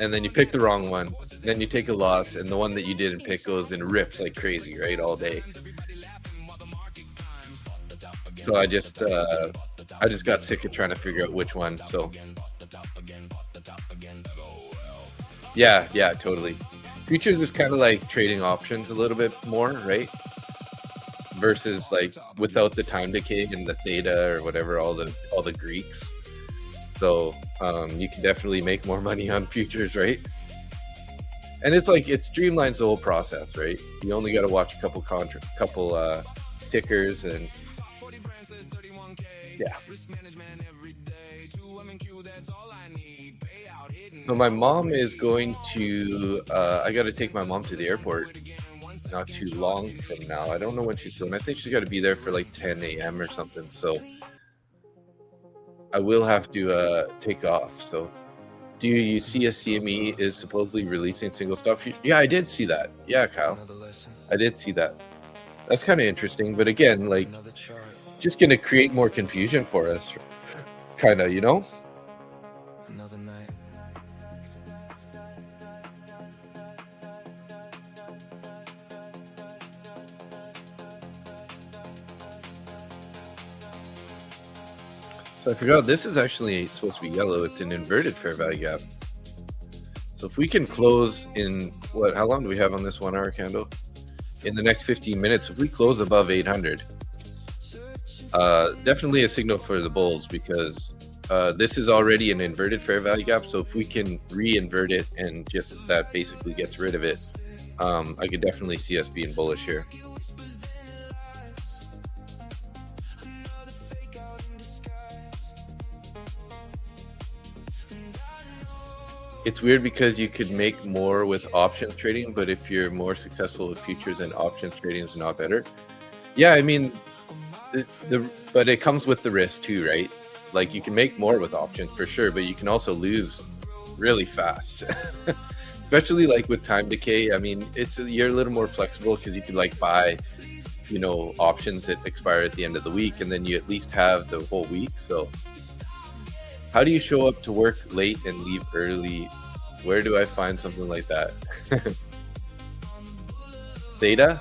and then you pick the wrong one, then you take a loss, and the one that you didn't pick goes and rips like crazy, right, all day. So I just got sick of trying to figure out which one. So yeah, totally. Futures is kind of like trading options a little bit more, right? Versus like without the time decay and the theta or whatever, all the Greeks. So you can definitely make more money on futures, right? And it's like it streamlines the whole process, right? You only got to watch a couple tickers, and yeah. So my mom is going to I got to take my mom to the airport not too long from now. I don't know when she's doing. I think she's got to be there for like 10 a.m. or something. So I will have to take off. So do you see a CME is supposedly releasing single stock? Yeah, I did see that. Yeah, Kyle, I did see that. That's kind of interesting. But again, like, just going to create more confusion for us, kind of, Another night. So I forgot, this is actually supposed to be yellow. It's an inverted fair value gap. So if we can close in how long do we have on this 1 hour candle? In the next 15 minutes, if we close above 800, definitely a signal for the bulls, because this is already an inverted fair value gap. So if we can re-invert it and just that basically gets rid of it, I could definitely see us being bullish here. It's weird because you could make more with options trading, but if you're more successful with futures, and options trading is not better. Yeah, I mean, but it comes with the risk too, right? Like, you can make more with options for sure, but you can also lose really fast, especially like with time decay. I mean, you're a little more flexible because you can like buy, options that expire at the end of the week, and then you at least have the whole week. So how do you show up to work late and leave early? Where do I find something like that? Theta?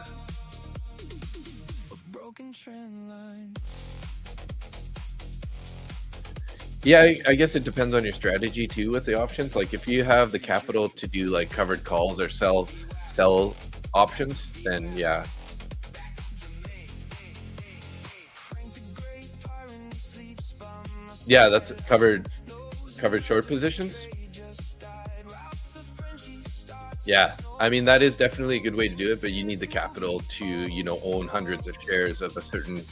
Yeah, I guess it depends on your strategy too with the options. Like, if you have the capital to do like covered calls or sell options, then yeah. Yeah, that's covered short positions. Yeah, I mean that is definitely a good way to do it, but you need the capital to, you know, own hundreds of shares of a certain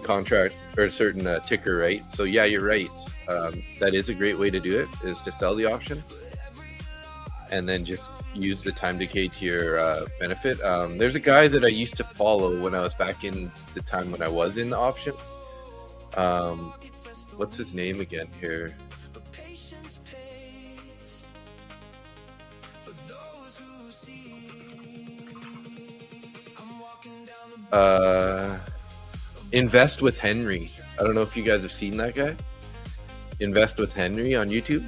contract or a certain ticker, right? So yeah, you're right. That is a great way to do it, is to sell the options and then just use the time decay to your benefit. There's a guy that I used to follow when I was back in the time when I was in the options. What's his name again here? Invest with Henry. I don't know if you guys have seen that guy. Invest with Henry on YouTube.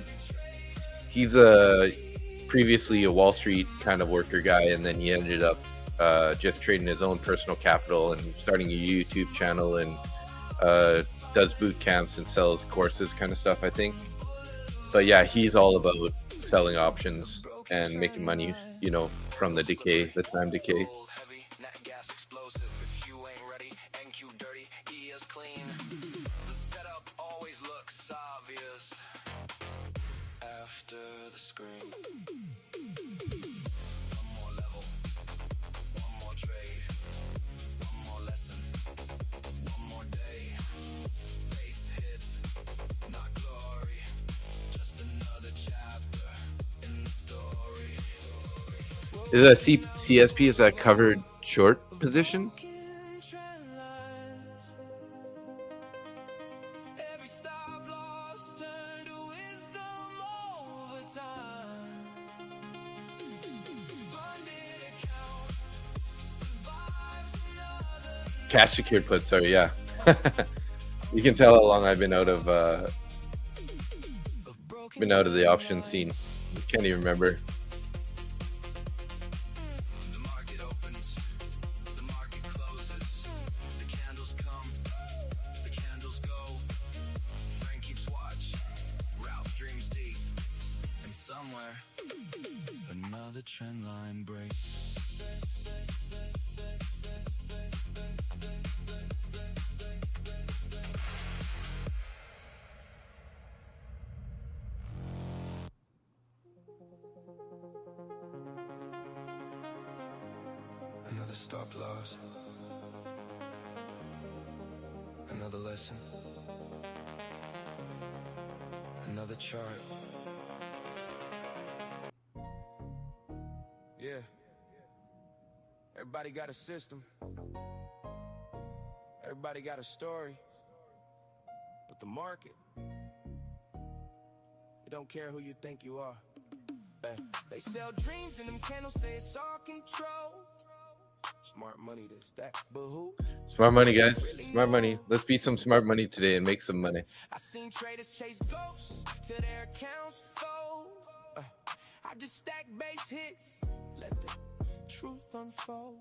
He's previously a Wall Street kind of worker guy, and then he ended up just trading his own personal capital and starting a YouTube channel, and does boot camps and sells courses kind of stuff, I think. But yeah, he's all about selling options and making money, you know, from the decay, the time decay. After the screen. Is that CSP? Is that covered short position? Cash secured put. Sorry, yeah. You can tell how long I've been out of the option scene. Can't even remember. Another trend line break. Another stop loss. Another lesson. Another chart. Yeah. Everybody got a system. Everybody got a story. But the market, it don't care who you think you are. They sell dreams and them candles say it's all control. Smart money, this, that, but who? Smart money, guys. Smart money. Let's be some smart money today and make some money. I seen traders chase ghosts till their accounts fold. I just stack base hits. Let the truth unfold.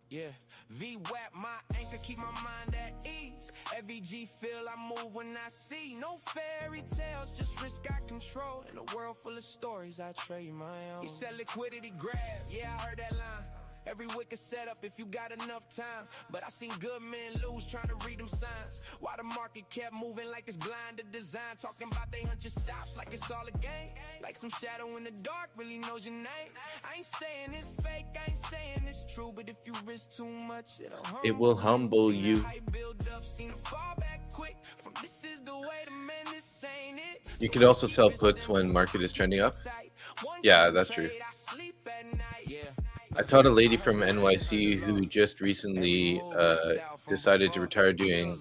Yeah, VWAP, my anchor, keep my mind at ease. FVG feel I move when I see. No fairy tales, just risk I control. In a world full of stories, I trade my own. He said liquidity grab, yeah, I heard that line. Every wicked setup if you got enough time. But I seen good men lose trying to read them signs. Why the market kept moving like it's blinded design. Talking about they hunt your stops like it's all a game. Like some shadow in the dark really knows your name. I ain't saying it's fake, I ain't saying it's true. But if you risk too much, it will humble you. You could also sell puts when market is trending up. Yeah, that's true. I taught a lady from NYC who just recently decided to retire doing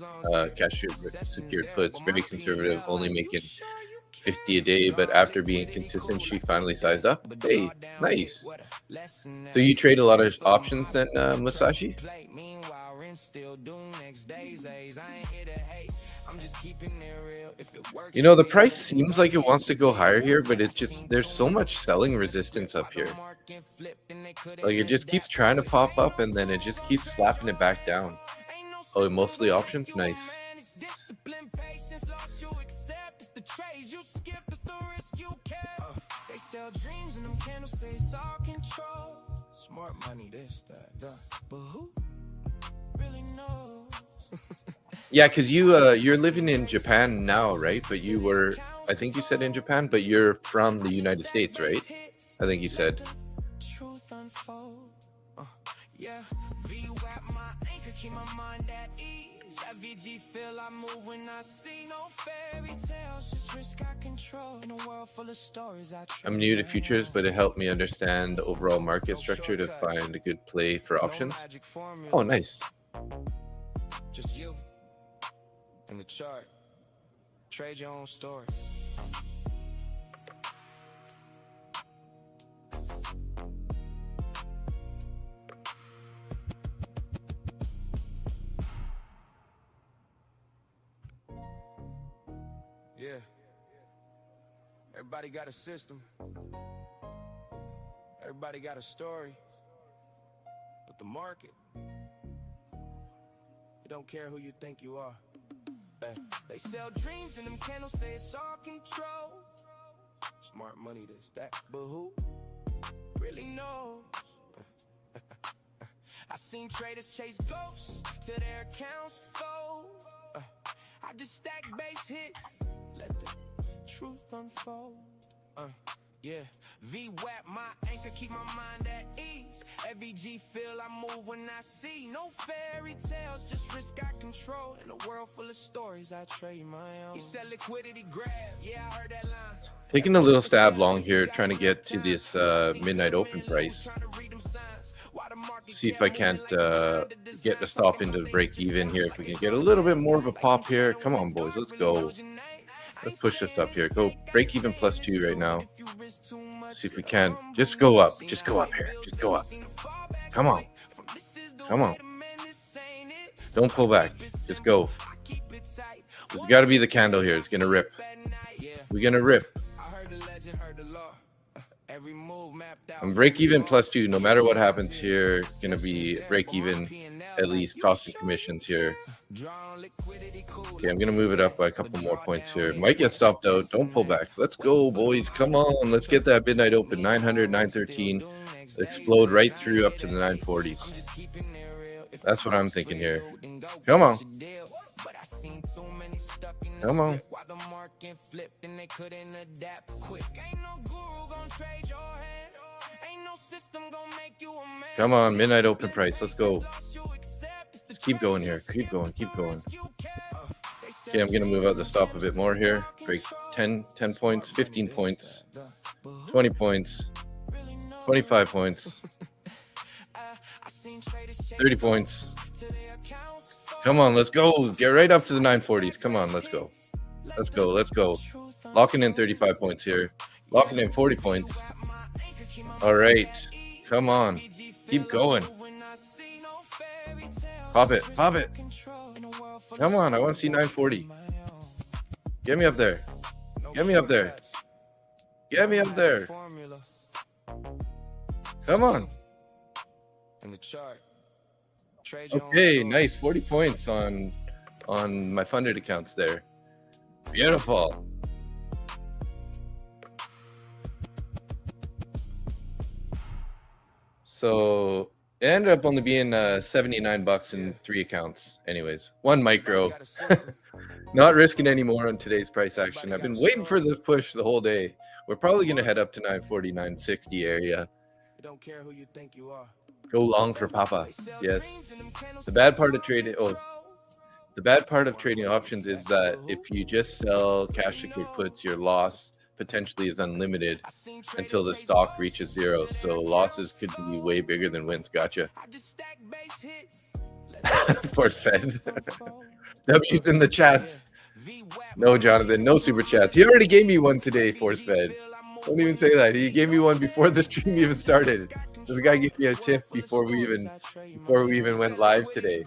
cash secured puts, very conservative, only making 50 a day, but after being consistent, she finally sized up. Hey, nice. So you trade a lot of options then, Musashi? You know, the price seems like it wants to go higher here, but it's just, there's so much selling resistance up here. Like it just keeps trying to pop up and then it just keeps slapping it back down. Oh, mostly options? Nice. Smart money, this, that, but who really knows? Yeah, because you're living in Japan now, right? But you were, I think you said in Japan, but you're from the United States, right? I think you said. Truth unfold. Yeah, VWAP my anchor, keep my mind at ease. That VG feel I move when I see no fairy tales, just risk I control. In a world full of stories, I'm new to futures, but it helped me understand the overall market structure to find a good play for options. Oh, nice. Just you and the chart. Trade your own story. Yeah. Everybody got a system. Everybody got a story. But the market, you don't care who you think you are. They sell dreams and them candles say it's all control. Smart money, this, that, but who really knows? I seen traders chase ghosts till their accounts fold. I just stack base hits, let the truth unfold. Yeah, VWAP my anchor, keep my mind at ease. FVG feel I move when I see no fairy tales, just risk I control. In a world full of stories, I trade my own. He said liquidity grab, yeah, I heard that line. Taking a little stab long here, trying to get to this midnight open price. See if I can't get a stop into the break even here. If we can get a little bit more of a pop here. Come on, boys, let's go. Let's push this up here. Go break even +2 right now. See if we can. Just go up. Just go up here. Just go up. Come on. Come on. Don't pull back. Just go. There's got to be the candle here. It's going to rip. We're going to rip. I'm break even +2. No matter what happens here, going to be break even, at least cost and commissions here. Okay, I'm going to move it up by a couple more points here. Might get stopped out. Don't pull back. Let's go, boys. Come on. Let's get that midnight open. 900, 913. Explode right through up to the 940s. That's what I'm thinking here. Come on. Come on. Come on, midnight open price. Let's go. Let's keep going here. Keep going. Keep going. Okay, I'm going to move out the stop a bit more here. Break 10 points, 15 points, 20 points, 25 points, 30 points. Come on, let's go. Get right up to the 940s. Come on, let's go. Let's go. Let's go. Locking in 35 points here. Locking in 40 points. All right. Come on. Keep going. Pop it. Pop it. Come on. I want to see 940. Get me up there. Get me up there. Get me up there. Come on. Okay, nice. 40 points on my funded accounts there. Beautiful. So it ended up only being $79 in 3 accounts. Anyways, one micro. Not risking any more on today's price action. I've been waiting for this push the whole day. We're probably going to head up to 940, 960 area. Don't care who you think you are. Go long for Papa. Yes. The bad part of trading options is that if you just sell cash secured puts, your loss potentially is unlimited until the stock reaches 0. So losses could be way bigger than wins. Gotcha. Force fed. W's in the chats. No, Jonathan, no super chats. He already gave me one today, force fed. Don't even say that. He gave me one before the stream even started. This guy gave me a tip before we even went live today.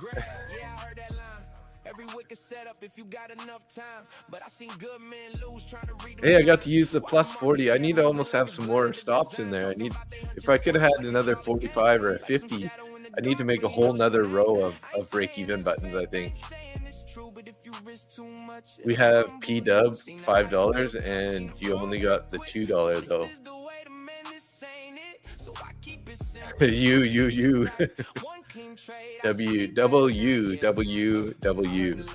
Hey, I got to use the +40. I need to almost have some more stops in there. If I could have had another 45 or a 50, I need to make a whole nother row of break-even buttons, I think. We have P-Dub, $5, and you only got the $2 though. you. WWW.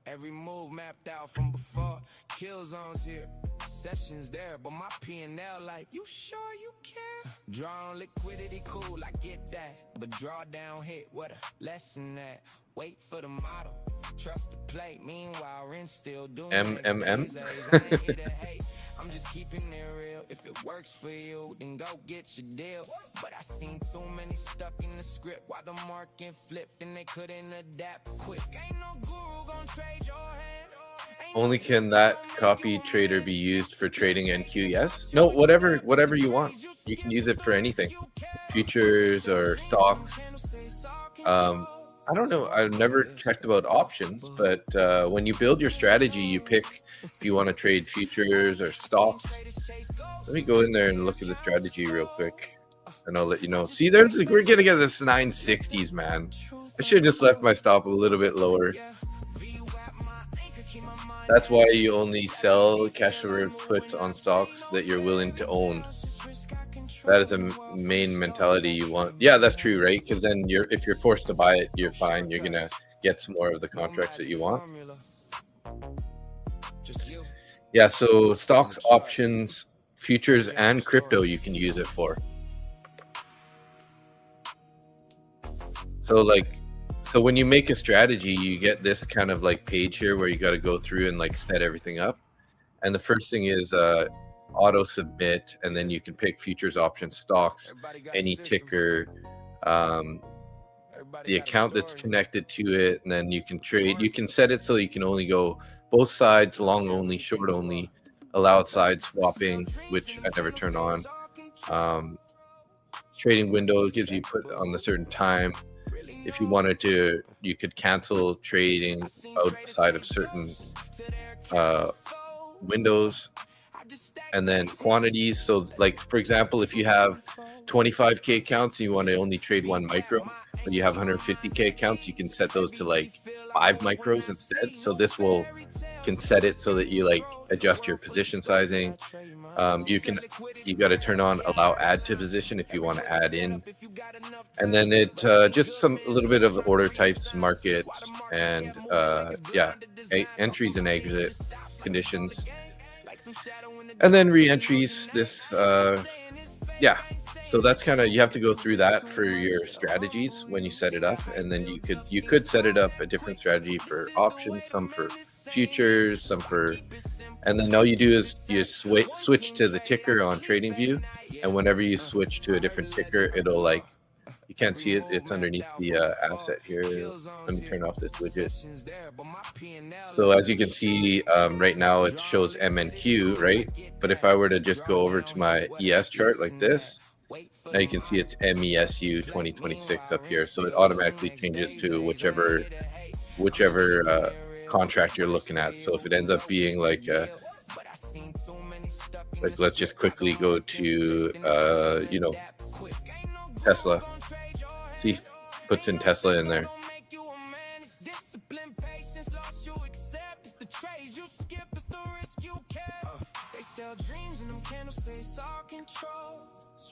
Every move mapped out from before. Kill zones here, sessions there, but my P&L like, you sure you care? Draw on liquidity, cool, I get that, but draw down hit, what a lesson that. Wait for the model, trust the play. Meanwhile, Ren still doing MMM. I'm just keeping it real. If it works for you, then go get your deal. But I seen too many stuck in the script while the market flipped and they couldn't adapt quick. Ain't no guru gonna trade your hand. Only can that copy trader be used for trading NQ? Yes. No. Whatever you want. You can use it for anything. Futures or stocks. I don't know. I've never checked about options, but when you build your strategy, you pick if you want to trade futures or stocks. Let me go in there and look at the strategy real quick, and I'll let you know. See, we're getting at this 960s, man. I should have just left my stop a little bit lower. That's why you only sell cash over puts on stocks that you're willing to own. That is a main mentality you want. Yeah, that's true, right? Because then if you're forced to buy it, you're fine. You're gonna get some more of the contracts that you want. Yeah, so stocks, options, futures, and crypto you can use it for. So when you make a strategy, you get this kind of like page here where you got to go through and like set everything up. And the first thing is auto submit, and then you can pick futures, options, stocks, any ticker, the account that's connected to it, and then you can trade. You can set it so you can only go both sides, long only, short only, allow side swapping, which I never turn on. Trading window gives you put on a certain time. If you wanted to, you could cancel trading outside of certain windows. And then quantities. So like, for example, if you have 25K accounts and you want to only trade one micro, but you have 150K accounts, you can set those to like 5 micros instead. So this can set it so that you like adjust your position sizing. You got to turn on allow add to position if you want to add in. And then it just a little bit of order types, market, and entries and exit conditions. And then re-entries, so that's kind of, you have to go through that for your strategies when you set it up. And then you could set it up a different strategy for options, some for futures, and then all you do is you switch to the ticker on TradingView, and whenever you switch to a different ticker, it'll like, you can't see it, it's underneath the asset here. Let me turn off this widget. So as you can see, right now it shows MNQ, right? But if I were to just go over to my ES chart like this, now you can see it's MESU 2026 up here. So it automatically changes to whichever contract you're looking at. So if it ends up being like let's just quickly go to Tesla. See, puts in Tesla in there.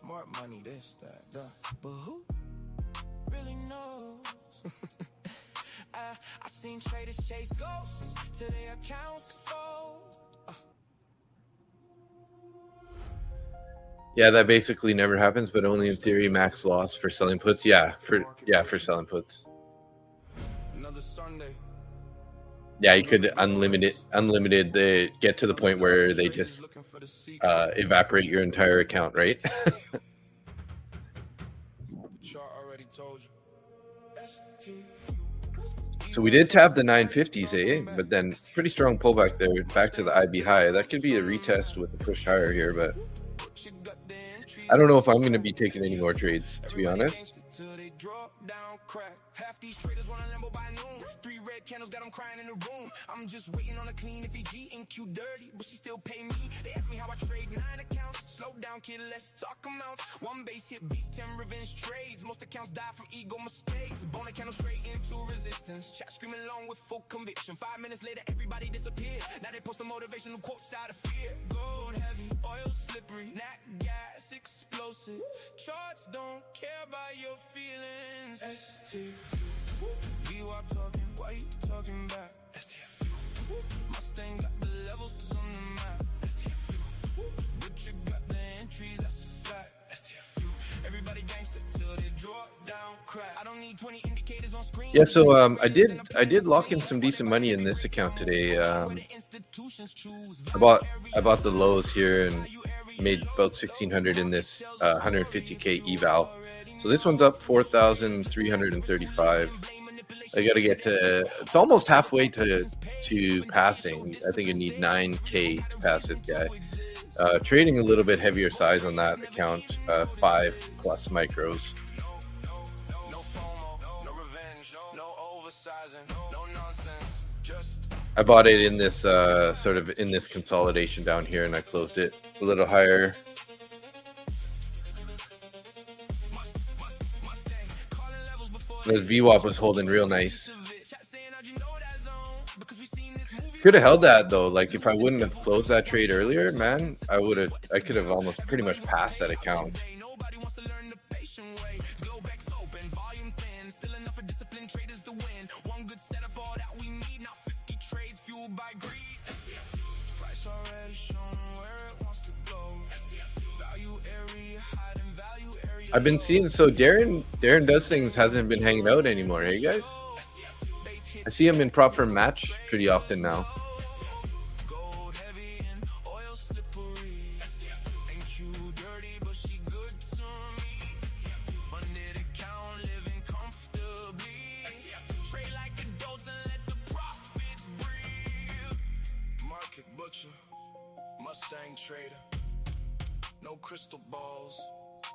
Smart money, this, that, but who really knows? I seen traders chase ghosts till their accounts fold. Yeah, that basically never happens, but only in theory. Max loss for selling puts. For selling puts. Another Sunday. Yeah, you could unlimited. They get to the point where they just evaporate your entire account, right? So we did tap the 950s, but then pretty strong pullback there, back to the IB high. That could be a retest with the push higher here, but I don't know if I'm going to be taking any more trades, to be honest. red candles got them crying in the room. I'm just waiting on a clean FEG and Q dirty, but she still pay me. They ask me how I trade 9 accounts. Slow down, kid, let's talk amounts. One base hit beats 10 revenge trades. Most accounts die from ego mistakes. Bone a candle straight into resistance. Chat screaming along with full conviction. 5 minutes later, everybody disappeared. Now they post a motivational quotes out of fear. Gold heavy, oil slippery, nat gas explosive. Charts don't care about your feelings. ST, VWAP talking, why you talking back? STF, Mustang got the levels on the map. STF, Butcher got the entries, that's a fact. STF, everybody gangster till they draw down crack. I don't need 20 indicators on screen. Yeah, so I did lock in some decent money in this account today. I bought the lows here and made about 1,600 in this 150k eval. So this one's up 4,335. I got to get to, it's almost halfway to passing. I think I need 9k to pass this guy. Trading a little bit heavier size on that account, 5+ micros. I bought it in this sort of in this consolidation down here, and I closed it a little higher. The VWAP was holding real nice. Could have held that though. Like if I wouldn't have closed that trade earlier, man, I could have almost pretty much passed that account. I've been seeing, so Darren does things, hasn't been hanging out anymore. Hey guys, I see him in proper match pretty often now. Mustang trader, no crystal balls,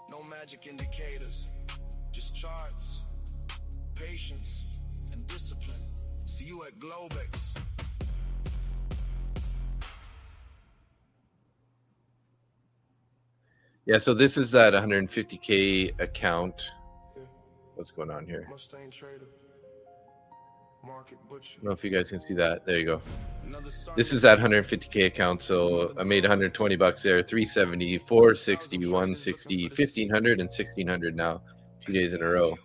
no magic indicators, just charts, patience, and discipline. See you at Globex. Yeah, so this is that 150k account. What's going on here? Mustang trader, market butcher. I don't know if you guys can see that. There you go. This is that 150k account. So I made 120 bucks there, 370, 460, 160, 1500, and 1600 now, 2 days in a row.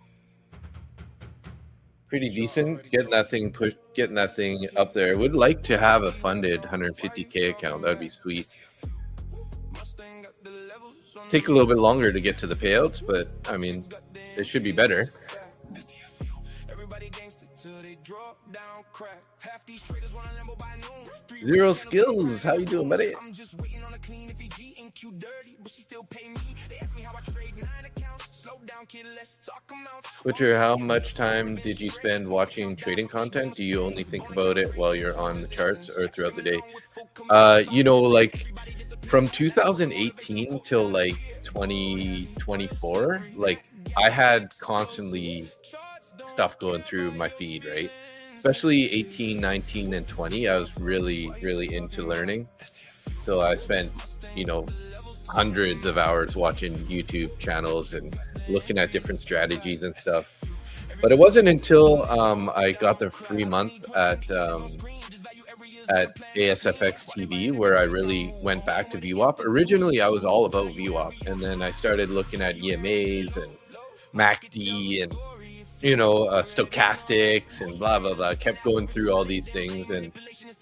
Pretty decent. Getting that thing pushed, getting that thing up there. Would like to have a funded 150k account. That'd be sweet. Take a little bit longer to get to the payouts, but I mean, it should be better. Zero skills. How you doing, buddy? Butcher, how much time did you spend watching trading content? Do you only think about it while you're on the charts or throughout the day? You know, like from 2018 till like 2024, like I had constantly stuff going through my feed, right? Especially 18, 19, and 20. I was really into learning. So I spent, you know, hundreds of hours watching YouTube channels and looking at different strategies and stuff. But it wasn't until I got the free month at ASFX TV where I really went back to VWAP. Originally, I was all about VWAP, and then I started looking at EMAs and MACD and, you know, stochastics and blah blah blah. I kept going through all these things, and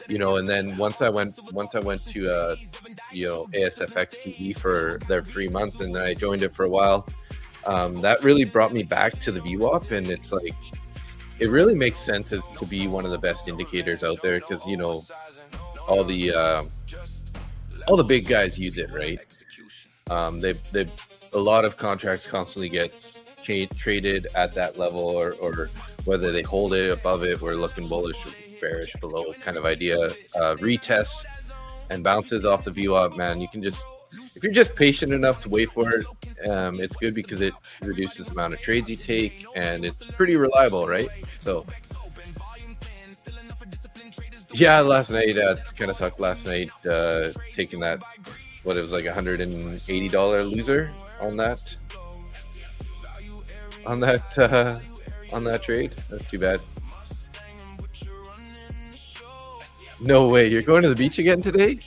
you know, and then once I went to you know, ASFX TV for their free month, and then I joined it for a while. That really brought me back to the VWAP, and it's like it really makes sense as to be one of the best indicators out there, because you know all the big guys use it, right? They a lot of contracts constantly get traded at that level, or whether they hold it above it, we're looking bullish or bearish below kind of idea. Retests and bounces off the VWAP, man, you can just, if you're just patient enough to wait for it, it's good because it reduces the amount of trades you take, and it's pretty reliable, right? So Yeah, last night it kind of sucked. Last night, taking that, what it was like $180 loser on that trade. That's too bad. No way, you're going to the beach again today?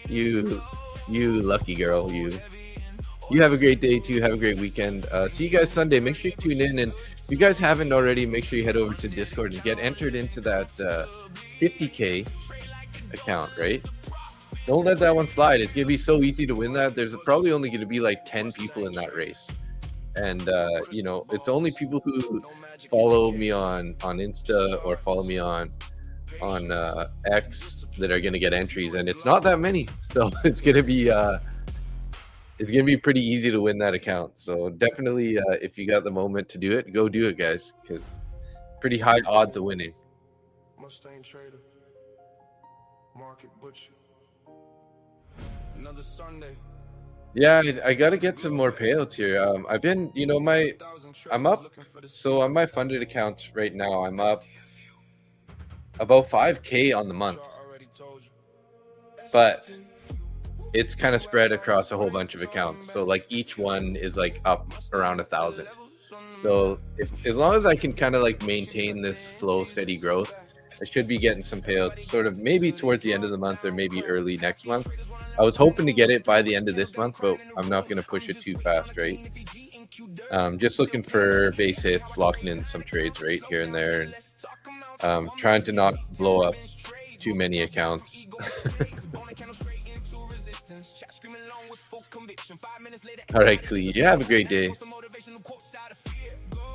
You lucky girl. You have a great day too. Have a great weekend. See you guys Sunday. Make sure you tune in, and if you guys haven't already, make sure you head over to Discord and get entered into that 50K account, right? Don't let that one slide. It's gonna be so easy to win that. There's probably only gonna be like 10 people in that race, and you know, it's only people who follow me on Insta or follow me on X that are gonna get entries, and it's not that many, so it's gonna be pretty easy to win that account. So definitely, if you got the moment to do it, go do it, guys, because pretty high odds of winning. Mustang trader, market butcher. Another Sunday. Yeah, I gotta get some more payouts here. I've been, you know, I'm up. So on my funded accounts right now, I'm up about 5K on the month, but it's kind of spread across a whole bunch of accounts. So like each one is like up around 1,000. So as long as I can kind of like maintain this slow, steady growth, I should be getting some payouts sort of maybe towards the end of the month or maybe early next month. I was hoping to get it by the end of this month, but I'm not going to push it too fast, right? Just looking for base hits, locking in some trades right here and there, and trying to not blow up too many accounts. All right, Clee, you have a great day.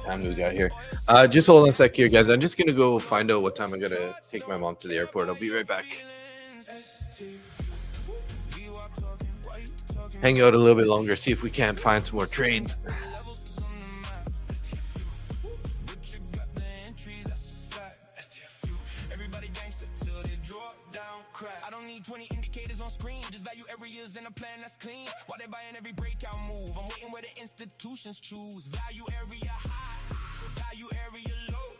Time we got here. Just hold on a sec here, guys. I'm just gonna go find out what time I'm gonna take my mom to the airport. I'll be right back. Hang out a little bit longer, see if we can't find some more trades. I don't need 20 indicators on screen, just value areas in a plan that's clean. While they're buying every breakout move, I'm waiting where the institutions choose. Value area high, value area low.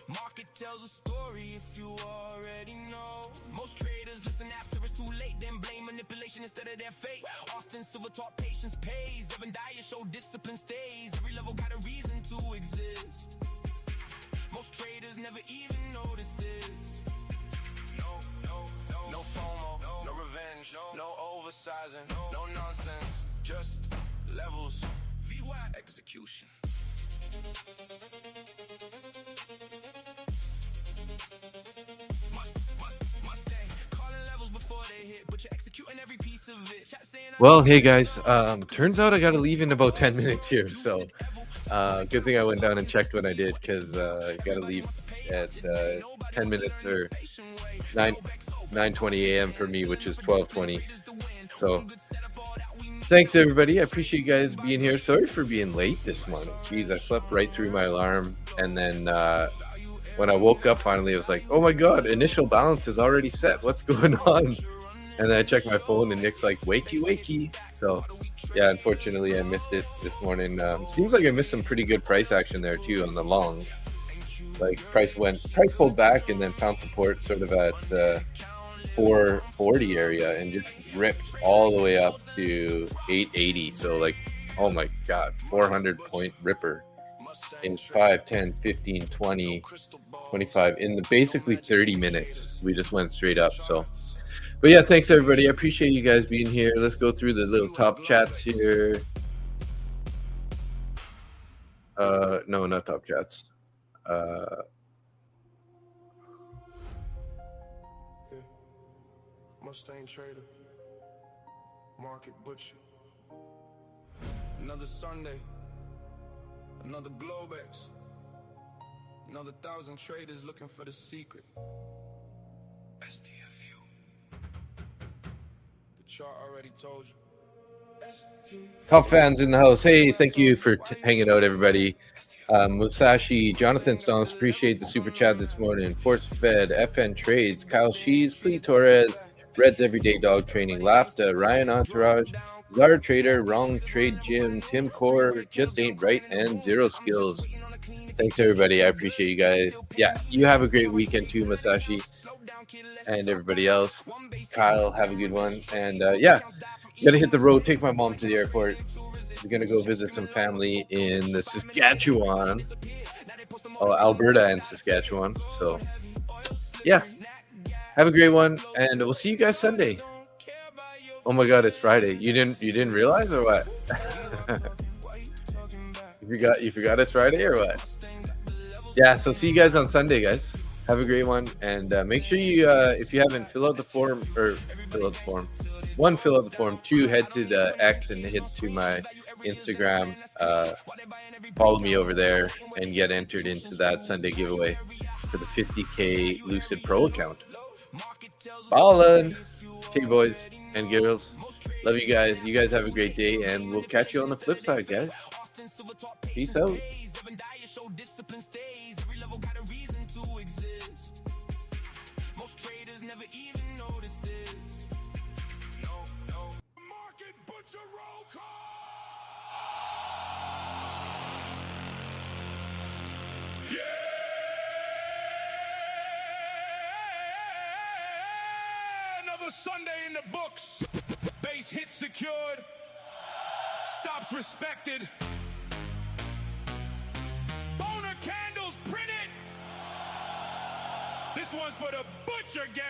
Market tells a story if you already know. Most traders listen after it's too late, then blame manipulation instead of their fate. Austin Silver taught patience pays. Evan Dyer showed discipline stays. Every level got a reason to exist. Most traders never even notice this. No FOMO, no revenge, no oversizing, no nonsense, just levels, VY execution. Mustang, calling levels before they hit, but you're executing every piece of it. Chat saying Well, hey guys, turns out I gotta leave in about 10 minutes here, so good thing I went down and checked when I did, because I gotta leave at 10 minutes or 9:20 a.m. for me, which is 12:20. So thanks everybody, I appreciate you guys being here. Sorry for being late this morning. Jeez, I slept right through my alarm, and then when I woke up finally, I was like, oh my god, initial balance is already set, what's going on? And then I checked my phone and Nick's like, wakey. So yeah, unfortunately I missed it this morning. Seems like I missed some pretty good price action there too on the longs. Like price pulled back and then found support sort of at 440 area and just ripped all the way up to 880. So like, oh my god, 400 point ripper in 5, 10, 15, 20, 25 in the basically 30 minutes. We just went straight up. So but yeah, thanks everybody, I appreciate you guys being here. Let's go through the little top chats here. No, not top chats. Mustang trader, market butcher. Another Sunday, another Globex, another 1,000 traders looking for the secret. STFU. The chart already told you. Top fans in the house. Hey, thank you for hanging out, everybody. Musashi, Jonathan Stomps, appreciate the super chat this morning. Force Fed, FN Trades, Kyle Shees, Clee Torres, Reds Everyday Dog Training, Lafta, Ryan Entourage, Czar Trader, Wrong Trade Jim, Tim Core, Just Ain't Right, and Zero Skills. Thanks everybody, I appreciate you guys. Yeah, you have a great weekend too, Musashi. and everybody else. Kyle, have a good one. And yeah, gotta hit the road, take my mom to the airport. We're gonna go visit some family in the Saskatchewan, Alberta and Saskatchewan. So yeah, have a great one, and we'll see you guys Sunday. Oh my God, it's Friday. You didn't realize or what? You forgot it's Friday or what? Yeah, so see you guys on Sunday, guys. Have a great one, and make sure you, if you haven't, fill out the form. One, fill out the form. Two, head to the X and head to my Instagram. Follow me over there and get entered into that Sunday giveaway for the 50K Lucid Pro account. Ballin'. Okay, boys and girls. Love you guys. You guys have a great day, and we'll catch you on the flip side, guys. Peace out. Most traders never even notice this. No. Market butcher roll call. Yeah. Another Sunday in the books. Base hit secured. Stops respected. Boner candles printed. This one's for the butcher gang.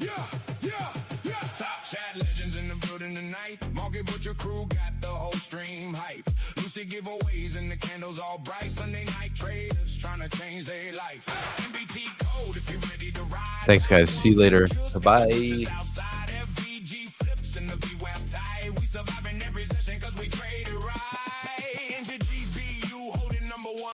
Yeah. Top chat legends in the building tonight. Market butcher crew got the whole stream hype. Lucid giveaways and the candles all bright. Sunday night traders trying to change their life. MBT code if you're ready to ride. Thanks, guys. See you later. Bye.